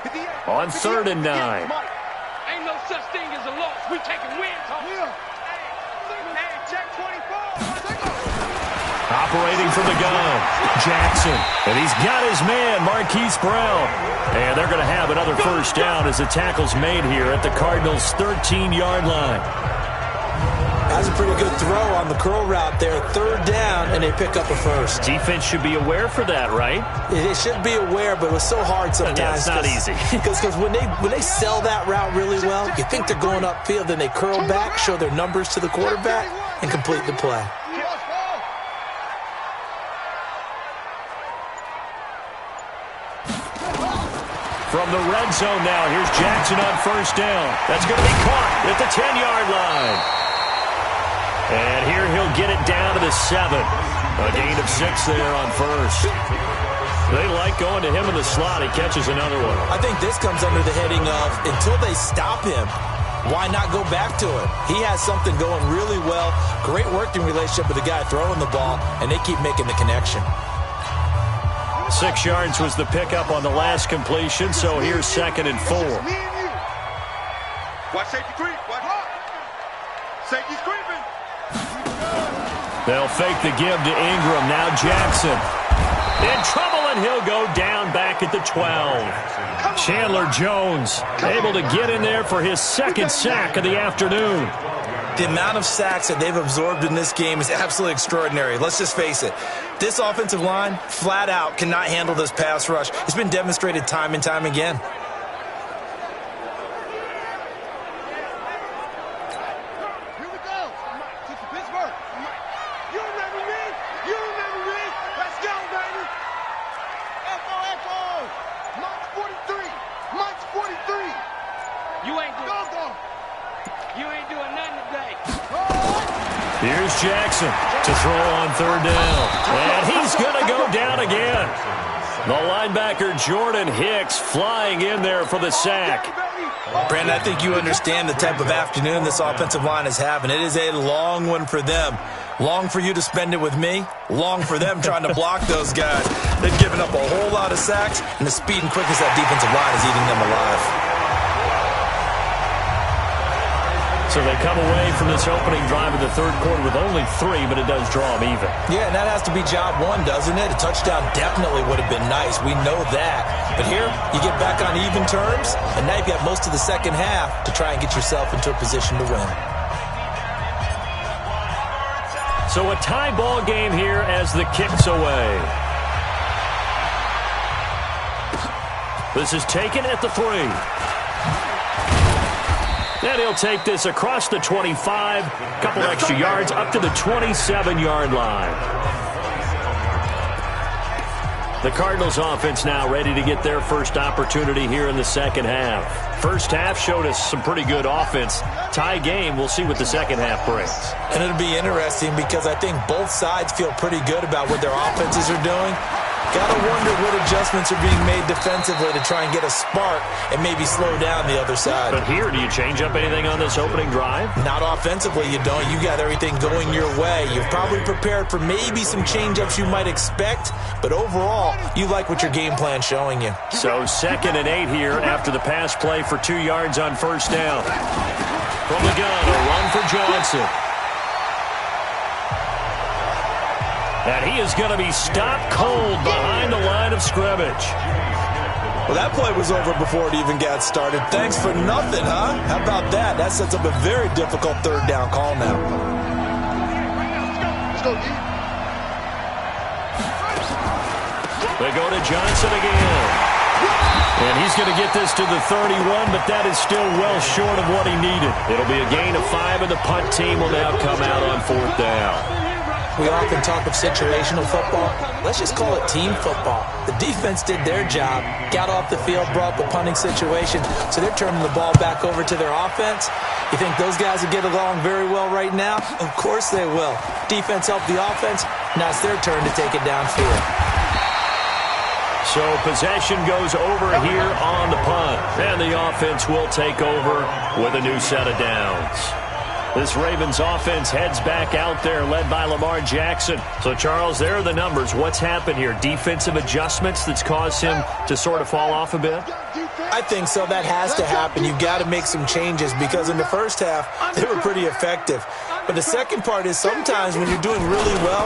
on 3rd and 9. Ain't no such thing as a loss. We taking wins home. Hey, check 24. Operating from the gun, Jackson. And he's got his man, Marquise Brown. And they're going to have another first down as the tackle's made here at the Cardinals' 13-yard line. That's a pretty good throw on the curl route there. 3rd down, and they pick up a first. Defense should be aware for that, right? They should be aware, but it was so hard sometimes. Yeah, it's not easy. Because when they sell that route really well, you think they're going upfield, then they curl back, show their numbers to the quarterback, and complete the play. From the red zone now, here's Jackson on first down. That's going to be caught at the 10-yard line. And here he'll get it down to the 7. A gain of 6 there on first. They like going to him in the slot. He catches another one. I think this comes under the heading of until they stop him, why not go back to it? He has something going really well. Great working relationship with the guy throwing the ball, and they keep making the connection. 6 yards was the pickup on the last completion, so here's 2nd and 4. Watch safety creep. Watch. Safety's creeping. They'll fake the give to Ingram. Now Jackson. In trouble, and he'll go down back at the 12. Chandler Jones able to get in there for his 2nd sack of the afternoon. The amount of sacks that they've absorbed in this game is absolutely extraordinary. Let's just face it. This offensive line, flat out, cannot handle this pass rush. It's been demonstrated time and time again. Here's Jackson to throw on 3rd down. And he's going to go down again. The linebacker Jordan Hicks flying in there for the sack. Brandon, I think you understand the type of afternoon this offensive line is having. It is a long one for them. Long for you to spend it with me. Long for them trying to block those guys. They've given up a whole lot of sacks, and the speed and quickness of that defensive line is eating them alive. So they come away from this opening drive in the 3rd quarter with only 3, but it does draw them even. Yeah, and that has to be job 1, doesn't it? A touchdown definitely would have been nice. We know that. But here, you get back on even terms, and now you've got most of the second half to try and get yourself into a position to win. So a tie ball game here as the kick's away. This is taken at the 3. And he'll take this across the 25, a couple extra yards up to the 27-yard line. The Cardinals offense now ready to get their first opportunity here in the second half. First half showed us some pretty good offense. Tie game, we'll see what the second half brings. And it'll be interesting because I think both sides feel pretty good about what their offenses are doing. Gotta wonder what adjustments are being made defensively to try and get a spark and maybe slow down the other side. But here, do you change up anything on this opening drive? Not offensively, you don't. You got everything going your way. You've probably prepared for maybe some change-ups you might expect, but overall, you like what your game plan's showing you. So 2nd and 8 here after the pass play for 2 yards on first down. From the gun, a run for Johnson. And he is going to be stopped cold behind the line of scrimmage. Well, that play was over before it even got started. Thanks for nothing, huh? How about that? That sets up a very difficult 3rd down call now. Let's go, D. They go to Johnson again. And he's going to get this to the 31, but that is still well short of what he needed. It'll be a gain of 5, and the punt team will now come out on 4th down. We often talk of situational football. Let's just call it team football. The defense did their job, got off the field, brought the punting situation, so they're turning the ball back over to their offense. You think those guys will get along very well right now? Of course they will. Defense helped the offense. Now it's their turn to take it downfield. So possession goes over here on the punt, and the offense will take over with a new set of downs. This Ravens offense heads back out there, led by Lamar Jackson. So, Charles, there are the numbers. What's happened here? Defensive adjustments that's caused him to sort of fall off a bit? I think so. That has to happen. You've got to make some changes because in the first half, they were pretty effective. But the second part is sometimes when you're doing really well,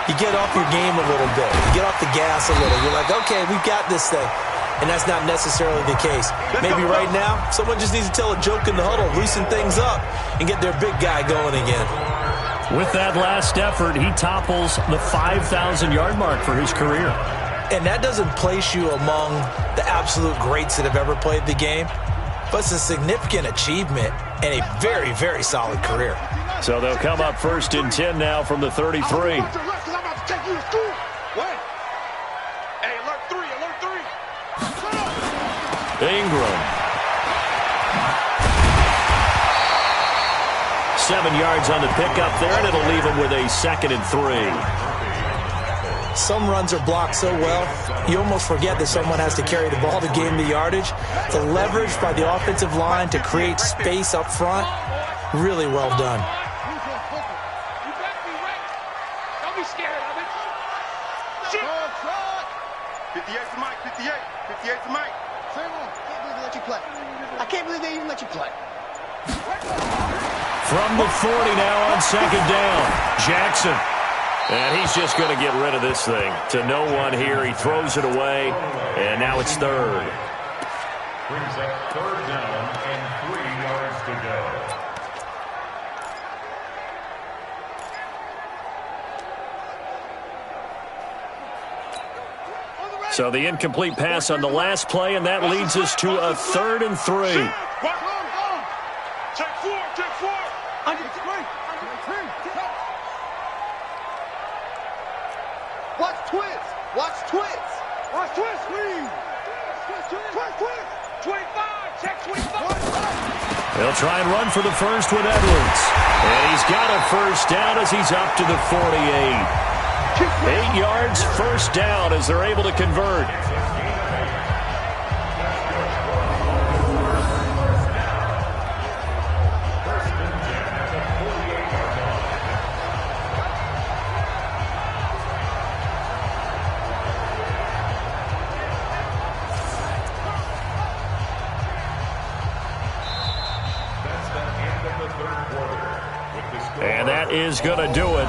you get off your game a little bit. You get off the gas a little. You're like, okay, we've got this thing. And that's not necessarily the case. Maybe right now, someone just needs to tell a joke in the huddle, loosen things up, and get their big guy going again. With that last effort, he topples the 5,000-yard mark for his career. And that doesn't place you among the absolute greats that have ever played the game, but it's a significant achievement and a very, very solid career. So they'll come up 1st and 10 now from the 33. Ingram. 7 yards on the pickup there, and it'll leave him with a 2nd and 3. Some runs are blocked so well, you almost forget that someone has to carry the ball to gain the yardage. The leverage by the offensive line to create space up front, really well done. Don't be scared of it. 58 for Mike, 58. 58 for Mike. I can't believe they even let you play. From the 40 now on 2nd down, Jackson. And he's just going to get rid of this thing to no one here. He throws it away, and now it's 3rd. Brings up 3rd down and 3 yards to go. So the incomplete pass on the last play, and that leads us to a 3rd and 3. Check 4, check 4. Watch twist. Watch twist. Watch twist, please. Twist. 25, check 25. They'll try and run for the first with Edwards. And he's got a first down as he's up to the 48. 8 yards, first down as they're able to convert. And that is going to do it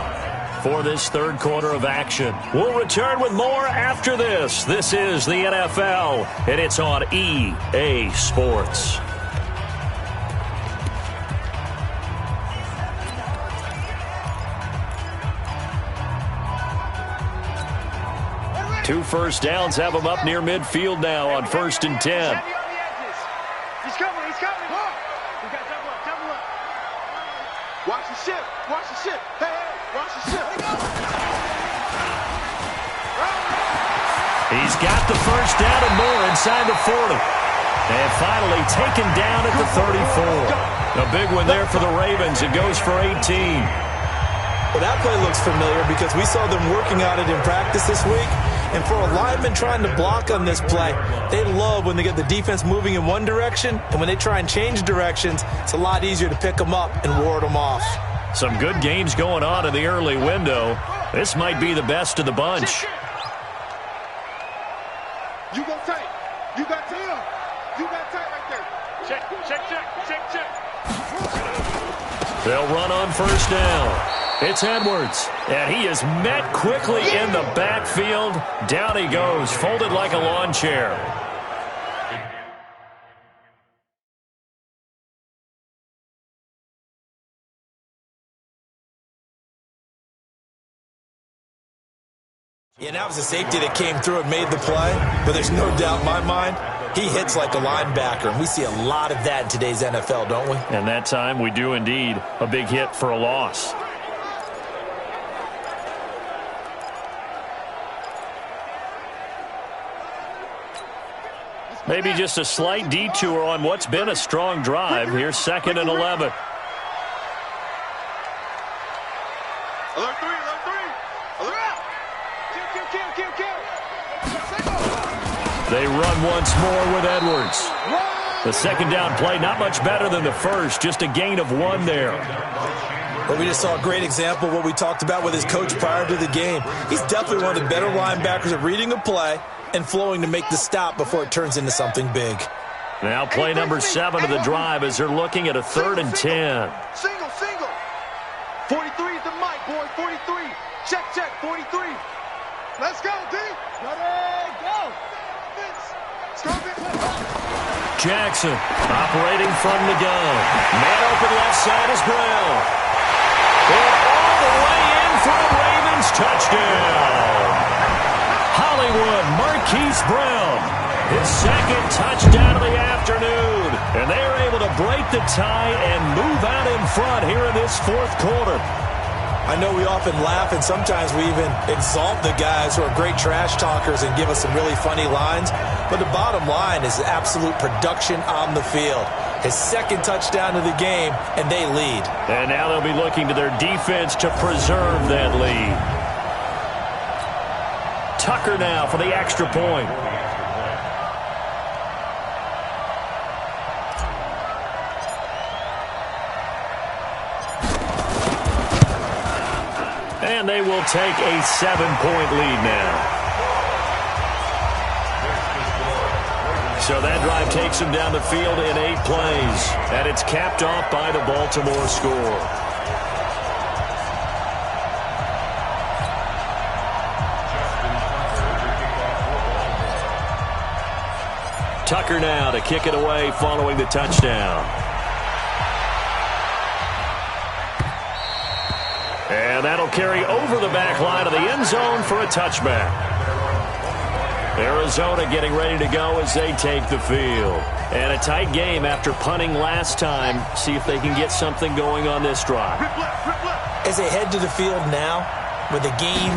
for this 3rd quarter of action. We'll return with more after this. This is the NFL, and it's on EA Sports. Two first downs have them up near midfield now on 1st and 10. He's coming. We got double up. Watch the ship. Hey, watch the ship. He's got the first down and more inside the 40. And finally taken down at the 34. A big one there for the Ravens. It goes for 18. Well, that play looks familiar because we saw them working on it in practice this week. And for a lineman trying to block on this play, they love when they get the defense moving in one direction, and when they try and change directions, it's a lot easier to pick them up and ward them off. Some good games going on in the early window. This might be the best of the bunch. You go tight. You got tight. You got tight right there. Check, check, check, check, check. They'll run on first down. It's Edwards, and he is met quickly in the backfield. Down he goes, folded like a lawn chair. Yeah, that was a safety that came through and made the play, but there's no doubt in my mind, he hits like a linebacker, and we see a lot of that in today's NFL, don't we? And that time we do indeed. A big hit for a loss. Maybe just a slight detour on what's been a strong drive. Here's 2nd and 11. Alert 3, alert 3. Alert out. Kill. They run once more with Edwards. The second down play, not much better than the first, just a gain of 1 there. But we just saw a great example of what we talked about with his coach prior to the game. He's definitely one of the better linebackers at reading a play and flowing to make the stop before it turns into something big. Now play number 7 of the drive as they're looking at a 3rd and 10. Single. 43 is the mic, boy. 43. Check, 43. Let's go, D. Ready, go. Jackson operating from the gun. Man open left side is Brown. And all the way in for a Ravens touchdown. Hollywood Marquise Brown, his 2nd touchdown of the afternoon. And they are able to break the tie and move out in front here in this 4th quarter. I know we often laugh, and sometimes we even exalt the guys who are great trash talkers and give us some really funny lines. But the bottom line is absolute production on the field. His 2nd touchdown of the game, and they lead. And now they'll be looking to their defense to preserve that lead. Tucker now for the extra point. And they will take a 7-point lead now. So that drive takes them down the field in 8 plays. And it's capped off by the Baltimore score. Tucker now to kick it away following the touchdown. And that'll carry over the back line of the end zone for a touchback. Arizona getting ready to go as they take the field. And a tight game after punting last time. See if they can get something going on this drive. As they head to the field now, with the game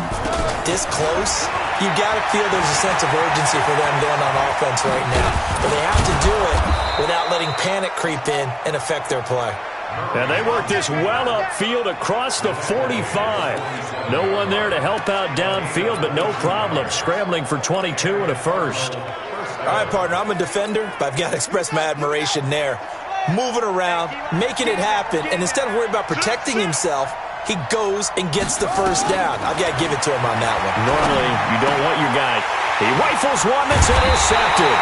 this close, you got to feel there's a sense of urgency for them going on offense right now. But they have to do it without letting panic creep in and affect their play. And they work this well upfield across the 45. No one there to help out downfield, but no problem. Scrambling for 22 and a first. All right, partner, I'm a defender, but I've got to express my admiration there. Moving around, making it happen, and instead of worrying about protecting himself, he goes and gets the first down. I've got to give it to him on that one. Normally, you don't want your guy. He rifles one that's intercepted.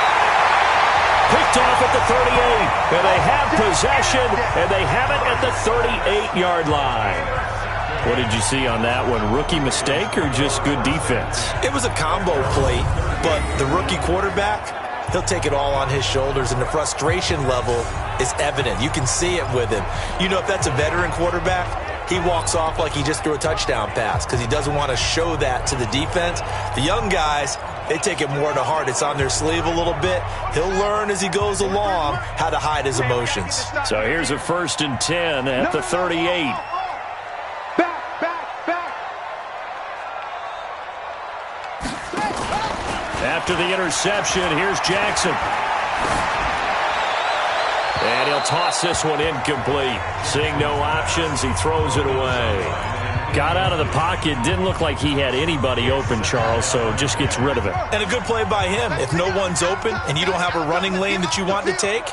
Picked off at the 38, and they have possession, and they have it at the 38-yard line. What did you see on that one? Rookie mistake or just good defense? It was a combo plate, but the rookie quarterback, he'll take it all on his shoulders, and the frustration level is evident. You can see it with him. You know, if that's a veteran quarterback, he walks off like he just threw a touchdown pass because he doesn't want to show that to the defense. The young guys, they take it more to heart. It's on their sleeve a little bit. He'll learn as he goes along how to hide his emotions. So here's a 1st and 10 at the 38. After the interception, here's Jackson. And he'll toss this one incomplete. Seeing no options, he throws it away. Got out of the pocket. Didn't look like he had anybody open, Charles, so just gets rid of it. And a good play by him. If no one's open and you don't have a running lane that you want to take,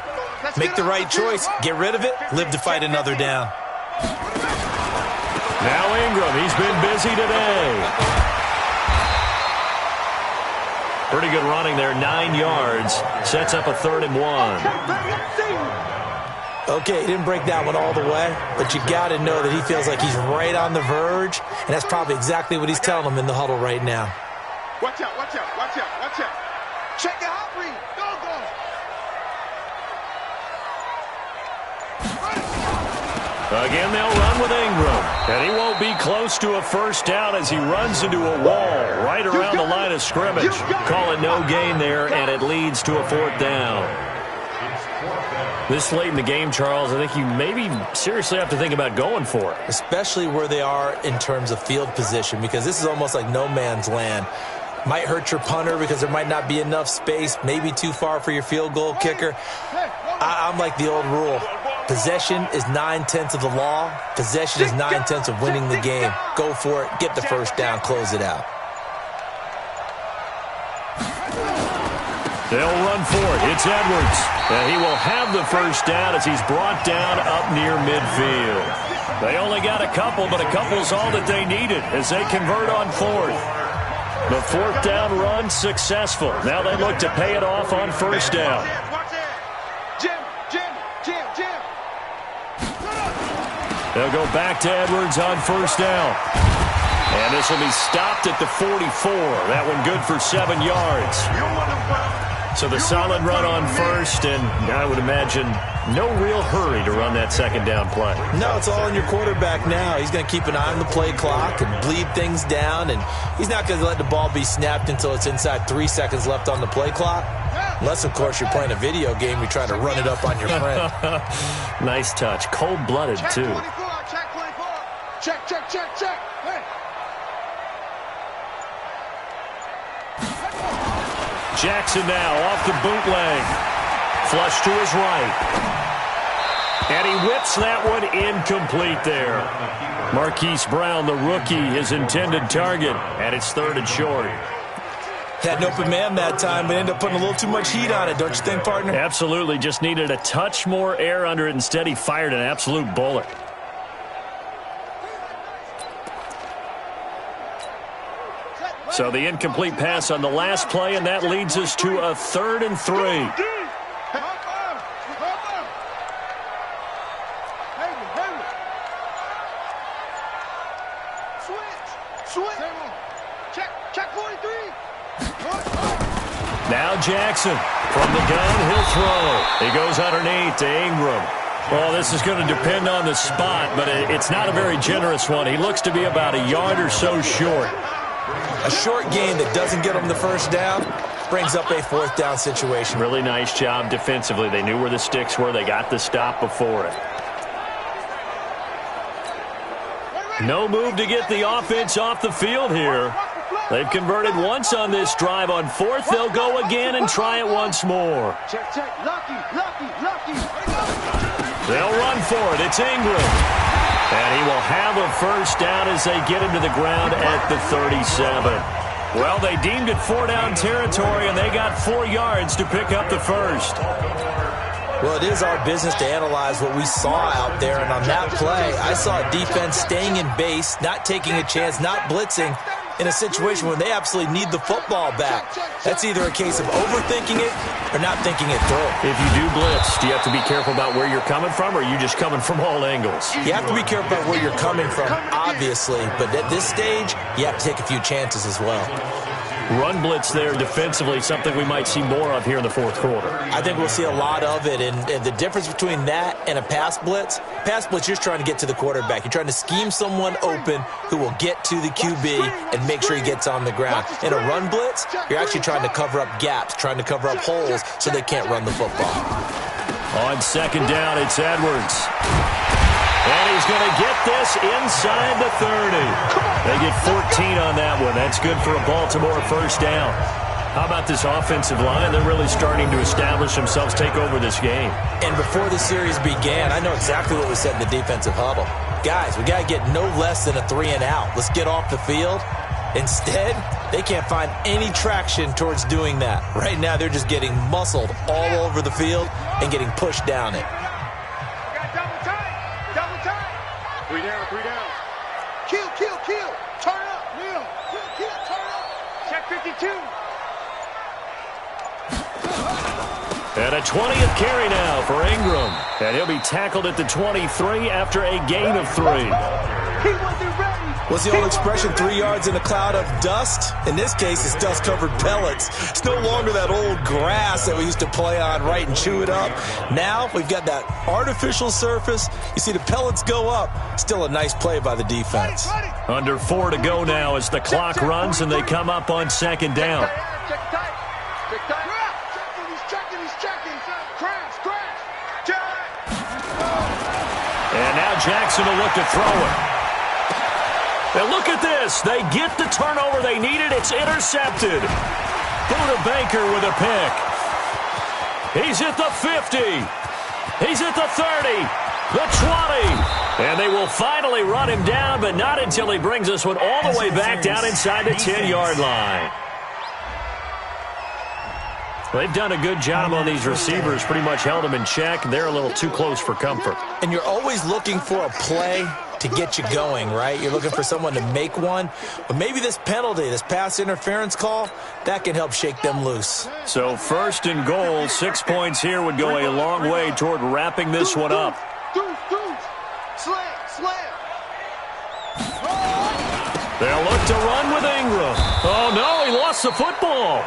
make the right choice. Get rid of it. Live to fight another down. Now Ingram. He's been busy today. Pretty good running there, 9 yards. Sets up a 3rd and 1. Okay, he didn't break that one all the way, but you got to know that he feels like he's right on the verge, and that's probably exactly what he's telling them in the huddle right now. Watch out, watch out, watch out, watch out. Check your hot read. Go, go. Again, they'll run with Ingram. And he won't be close to a first down as he runs into a wall right around the line of scrimmage. Call it no gain there, and it leads to a 4th down. This late in the game, Charles, I think you maybe seriously have to think about going for it. Especially where they are in terms of field position, because this is almost like no man's land. Might hurt your punter because there might not be enough space, maybe too far for your field goal kicker. I'm like the old rule. Possession is 9/10 of the law. Possession is 9/10 of winning the game. Go for it. Get the first down. Close it out. They'll run for it. It's Edwards. And he will have the first down as he's brought down up near midfield. They only got a couple, but a couple's all that they needed as they convert on 4th. The 4th down run successful. Now they look to pay it off on first down. They'll go back to Edwards on first down. And this will be stopped at the 44. That one good for 7 yards. So the solid run on first, and I would imagine no real hurry to run that 2nd down play. No, it's all on your quarterback now. He's going to keep an eye on the play clock and bleed things down, and he's not going to let the ball be snapped until it's inside 3 seconds left on the play clock. Unless, of course, you're playing a video game, you're trying to run it up on your friend. Nice touch. Cold-blooded, too. Check 24. Check, check, check, check. Hey. Jackson now off the bootleg. Flush to his right. And he whips that one incomplete there. Marquise Brown, the rookie, his intended target. And it's 3rd and short. Had an open man that time, but ended up putting a little too much heat on it, don't you think, partner? Absolutely. Just needed a touch more air under it. Instead, he fired an absolute bullet. So the incomplete pass on the last play, and that leads us to a 3rd and 3. Now Jackson from the gun, he'll throw. He goes underneath to Ingram. Well, this is going to depend on the spot, but it's not a very generous one. He looks to be about a yard or so short. A short gain that doesn't get him the first down brings up a 4th down situation. Really nice job defensively. They knew where the sticks were. They got the stop before it. No move to get the offense off the field here. They've converted once on this drive. On 4th, they'll go again and try it once more. Check, check. Lucky, lucky, lucky. They'll run for it. It's Ingram. And he will have a first down as they get into the ground at the 37. Well, they deemed it 4-down territory, and they got 4 yards to pick up the first. Well, it is our business to analyze what we saw out there, and on that play, I saw a defense staying in base, not taking a chance, not blitzing, in a situation when they absolutely need the football back. That's either a case of overthinking it or not thinking it through. If you do blitz, do you have to be careful about where you're coming from, or are you just coming from all angles? You have to be careful about where you're coming from, obviously, but at this stage, you have to take a few chances as well. Run blitz there defensively, something we might see more of here in the 4th quarter. I think we'll see a lot of it, and the difference between that and a pass blitz, you're just trying to get to the quarterback. You're trying to scheme someone open who will get to the QB and make sure he gets on the ground. In a run blitz, you're actually trying to cover up gaps, trying to cover up holes so they can't run the football. On 2nd down, it's Edwards. And he's going to get this inside the 30. They get 14 on that one. That's good for a Baltimore first down. How about this offensive line? They're really starting to establish themselves, take over this game. And before the series began, I know exactly what was said in the defensive huddle. Guys, we got to get no less than a 3-and-out. Let's get off the field. Instead, they can't find any traction towards doing that. Right now, they're just getting muscled all over the field and getting pushed down it. Double time. 3 down, 3 down. Kill. Turn up. Kill, turn up. Check 52. And a 20th carry now for Ingram. And he'll be tackled at the 23 after a gain of 3. He wasn't ready. What's the old expression, 3 yards in a cloud of dust? In this case, it's dust-covered pellets. It's no longer that old grass that we used to play on, right, and chew it up. Now we've got that artificial surface. You see the pellets go up. Still a nice play by the defense. Under 4 to go now as the clock runs and they come up on 2nd down. Check tight. He's checking. Crash. And now Jackson will look to throw it. And look at this. They get the turnover they needed. It's intercepted. Buda Baker with a pick. He's at the 50. He's at the 30. The 20. And they will finally run him down, but not until he brings us one all the way back down inside the 10-yard line. They've done a good job on these receivers, pretty much held them in check. They're a little too close for comfort. And you're always looking for a play to get you going, right? You're looking for someone to make one. But maybe this penalty, this pass interference call, that can help shake them loose. So 1st and goal, 6 points here would go a long way toward wrapping this one up. Slam. They'll look to run with Ingram. Oh, no, he lost the football.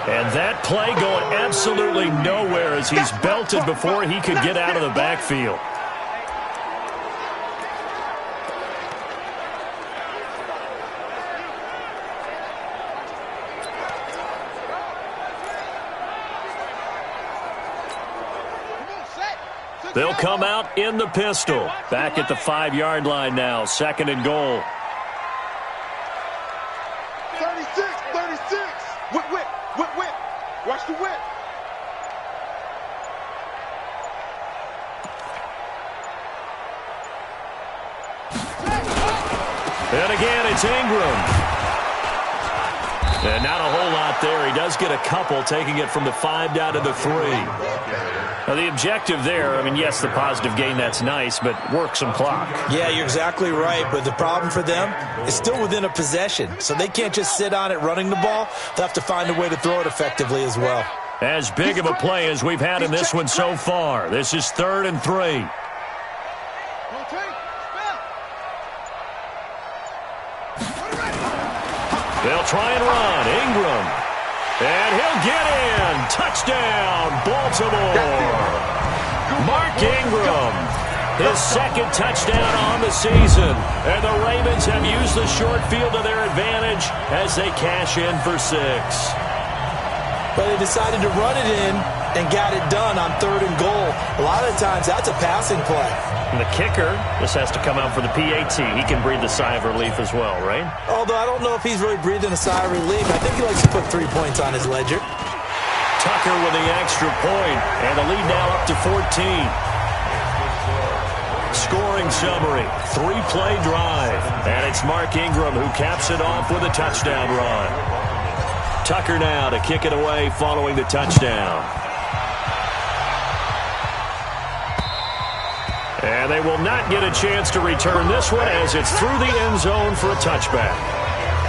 And that play going absolutely nowhere as he's belted before he could get out of the backfield. They'll come out in the pistol. Back at the 5-yard line now. 2nd and goal. 36. Whip. Watch the whip. And again, it's Ingram. And not a whole lot there. He does get a couple, taking it from the 5 down to the 3. Now, the objective there, I mean, yes, the positive gain, that's nice, but work some clock. Yeah, you're exactly right, but the problem for them is still within a possession, so they can't just sit on it running the ball. They'll have to find a way to throw it effectively as well. As big of a play as we've had in this one so far. This is 3rd and 3. They'll try and run. Ingram. And he'll get in. Touchdown, Baltimore. Mark Ingram. His 2nd touchdown on the season. And the Ravens have used the short field to their advantage as they cash in for 6. But they decided to run it in and got it done on 3rd and goal. A lot of times that's a passing play. And the kicker just has to come out for the PAT. He can breathe a sigh of relief as well, right? Although I don't know if he's really breathing a sigh of relief. I think he likes to put 3 points on his ledger. Tucker with the extra point, and the lead now up to 14. Scoring summary, 3-play drive. And it's Mark Ingram who caps it off with a touchdown run. Tucker now to kick it away following the touchdown. And they will not get a chance to return this one as it's through the end zone for a touchback.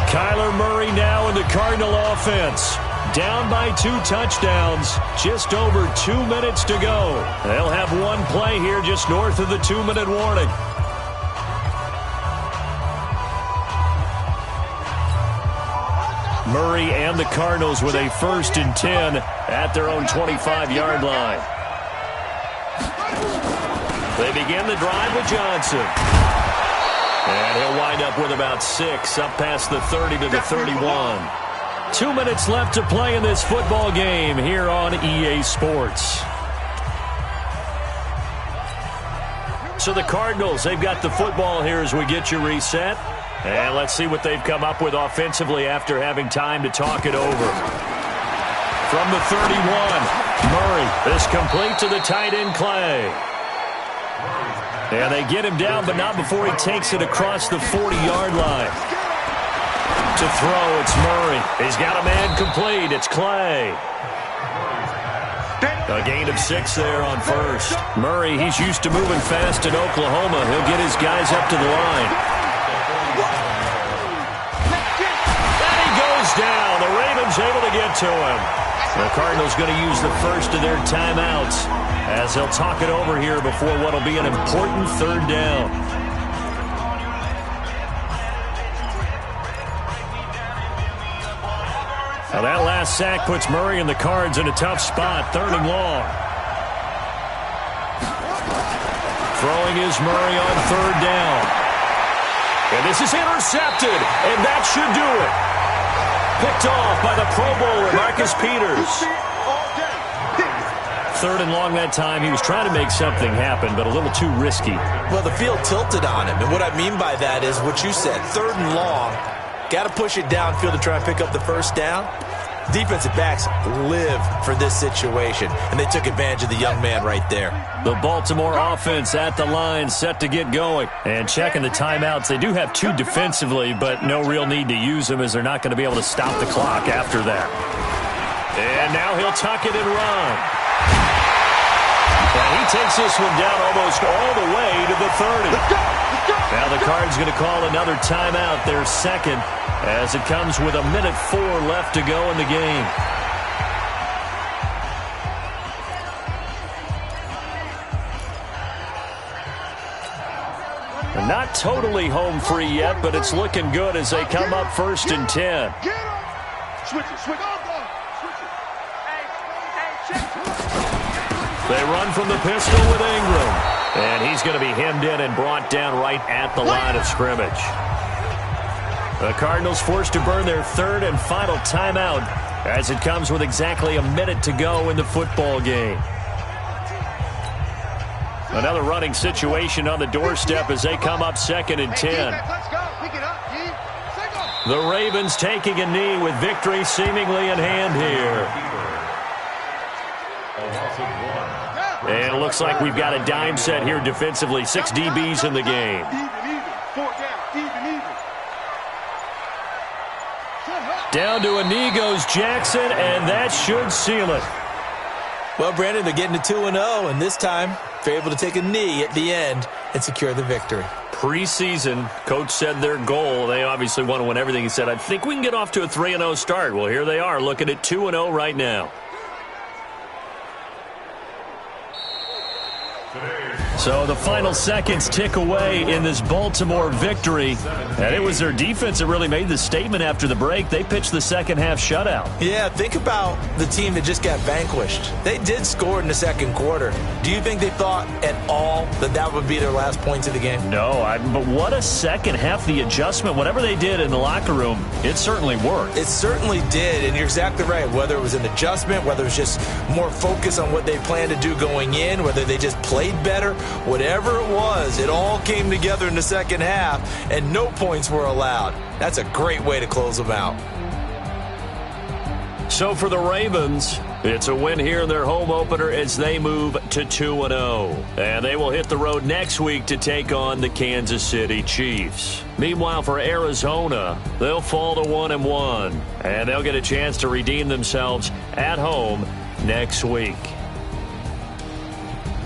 Kyler Murray now in the Cardinal offense. Down by 2 touchdowns. Just over 2 minutes to go. They'll have one play here just north of the 2-minute warning. Murray and the Cardinals with a 1st and 10 at their own 25-yard line. They begin the drive with Johnson. And he'll wind up with about 6, up past the 30 to the 31. 2 minutes left to play in this football game here on EA Sports. So the Cardinals, they've got the football here as we get you reset. And let's see what they've come up with offensively after having time to talk it over. from the 31. Murray is complete to the tight end, Clay. And they get him down, but not before he takes it across the 40-yard line. To throw, it's Murray. He's got a man complete. It's Clay. A gain of 6 there on first. Murray, he's used to moving fast in Oklahoma. He'll get his guys up to the line. And he goes down. The Ravens able to get to him. The Cardinals going to use the first of their timeouts as they'll talk it over here before what will be an important third down. Now that last sack puts Murray and the Cards in a tough spot, 3rd and long. Throwing is Murray on 3rd down. And this is intercepted, and that should do it. Picked off by the Pro Bowler, Marcus Peters. 3rd and long that time. He was trying to make something happen, but a little too risky. Well, the field tilted on him, and what I mean by that is what you said, 3rd and long. Got to push it downfield to try and pick up the first down. Defensive backs live for this situation, and they took advantage of the young man right there. The Baltimore offense at the line, set to get going. And checking the timeouts, they do have 2 defensively, but no real need to use them as they're not going to be able to stop the clock after that. And now he'll tuck it and run. And he takes this one down almost all the way to the 30. Now the Cards going to call another timeout, their second, as it comes with 1:04 left to go in the game. Not totally home free yet, but it's looking good as they come up 1st and 10. They run from the pistol with Ingram. And he's going to be hemmed in and brought down right at the line of scrimmage. The Cardinals forced to burn their 3rd and final timeout as it comes with exactly 1 minute to go in the football game. Another running situation on the doorstep as they come up 2nd and 10. The Ravens taking a knee with victory seemingly in hand here. And it looks like we've got a dime set here defensively. 6 DBs in the game. Down to a knee goes Jackson, and that should seal it. Well, Brandon, they're getting to 2-0, and this time they're able to take a knee at the end and secure the victory. Preseason, Coach said their goal, they obviously want to win everything. He said, I think we can get off to a 3-0 start. Well, here they are, looking at 2-0 right now. So the final seconds tick away in this Baltimore victory. And it was their defense that really made the statement after the break. They pitched the second half shutout. Yeah, think about the team that just got vanquished. They did score in the second quarter. Do you think they thought at all that that would be their last points of the game? No, but what a second half. The adjustment, whatever they did in the locker room, it certainly worked. It certainly did, and you're exactly right. Whether it was an adjustment, whether it was just more focus on what they planned to do going in, whether they just played better, whatever it was, it all came together in the second half, and no points were allowed. That's a great way to close them out. So for the Ravens, it's a win here in their home opener as they move to 2-0. And they will hit the road next week to take on the Kansas City Chiefs. Meanwhile, for Arizona, they'll fall to 1-1. And they'll get a chance to redeem themselves at home next week.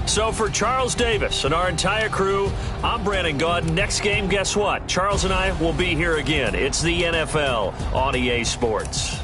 So for Charles Davis and our entire crew, I'm Brandon Gaudin. Next game, guess what? Charles and I will be here again. It's the NFL on EA Sports.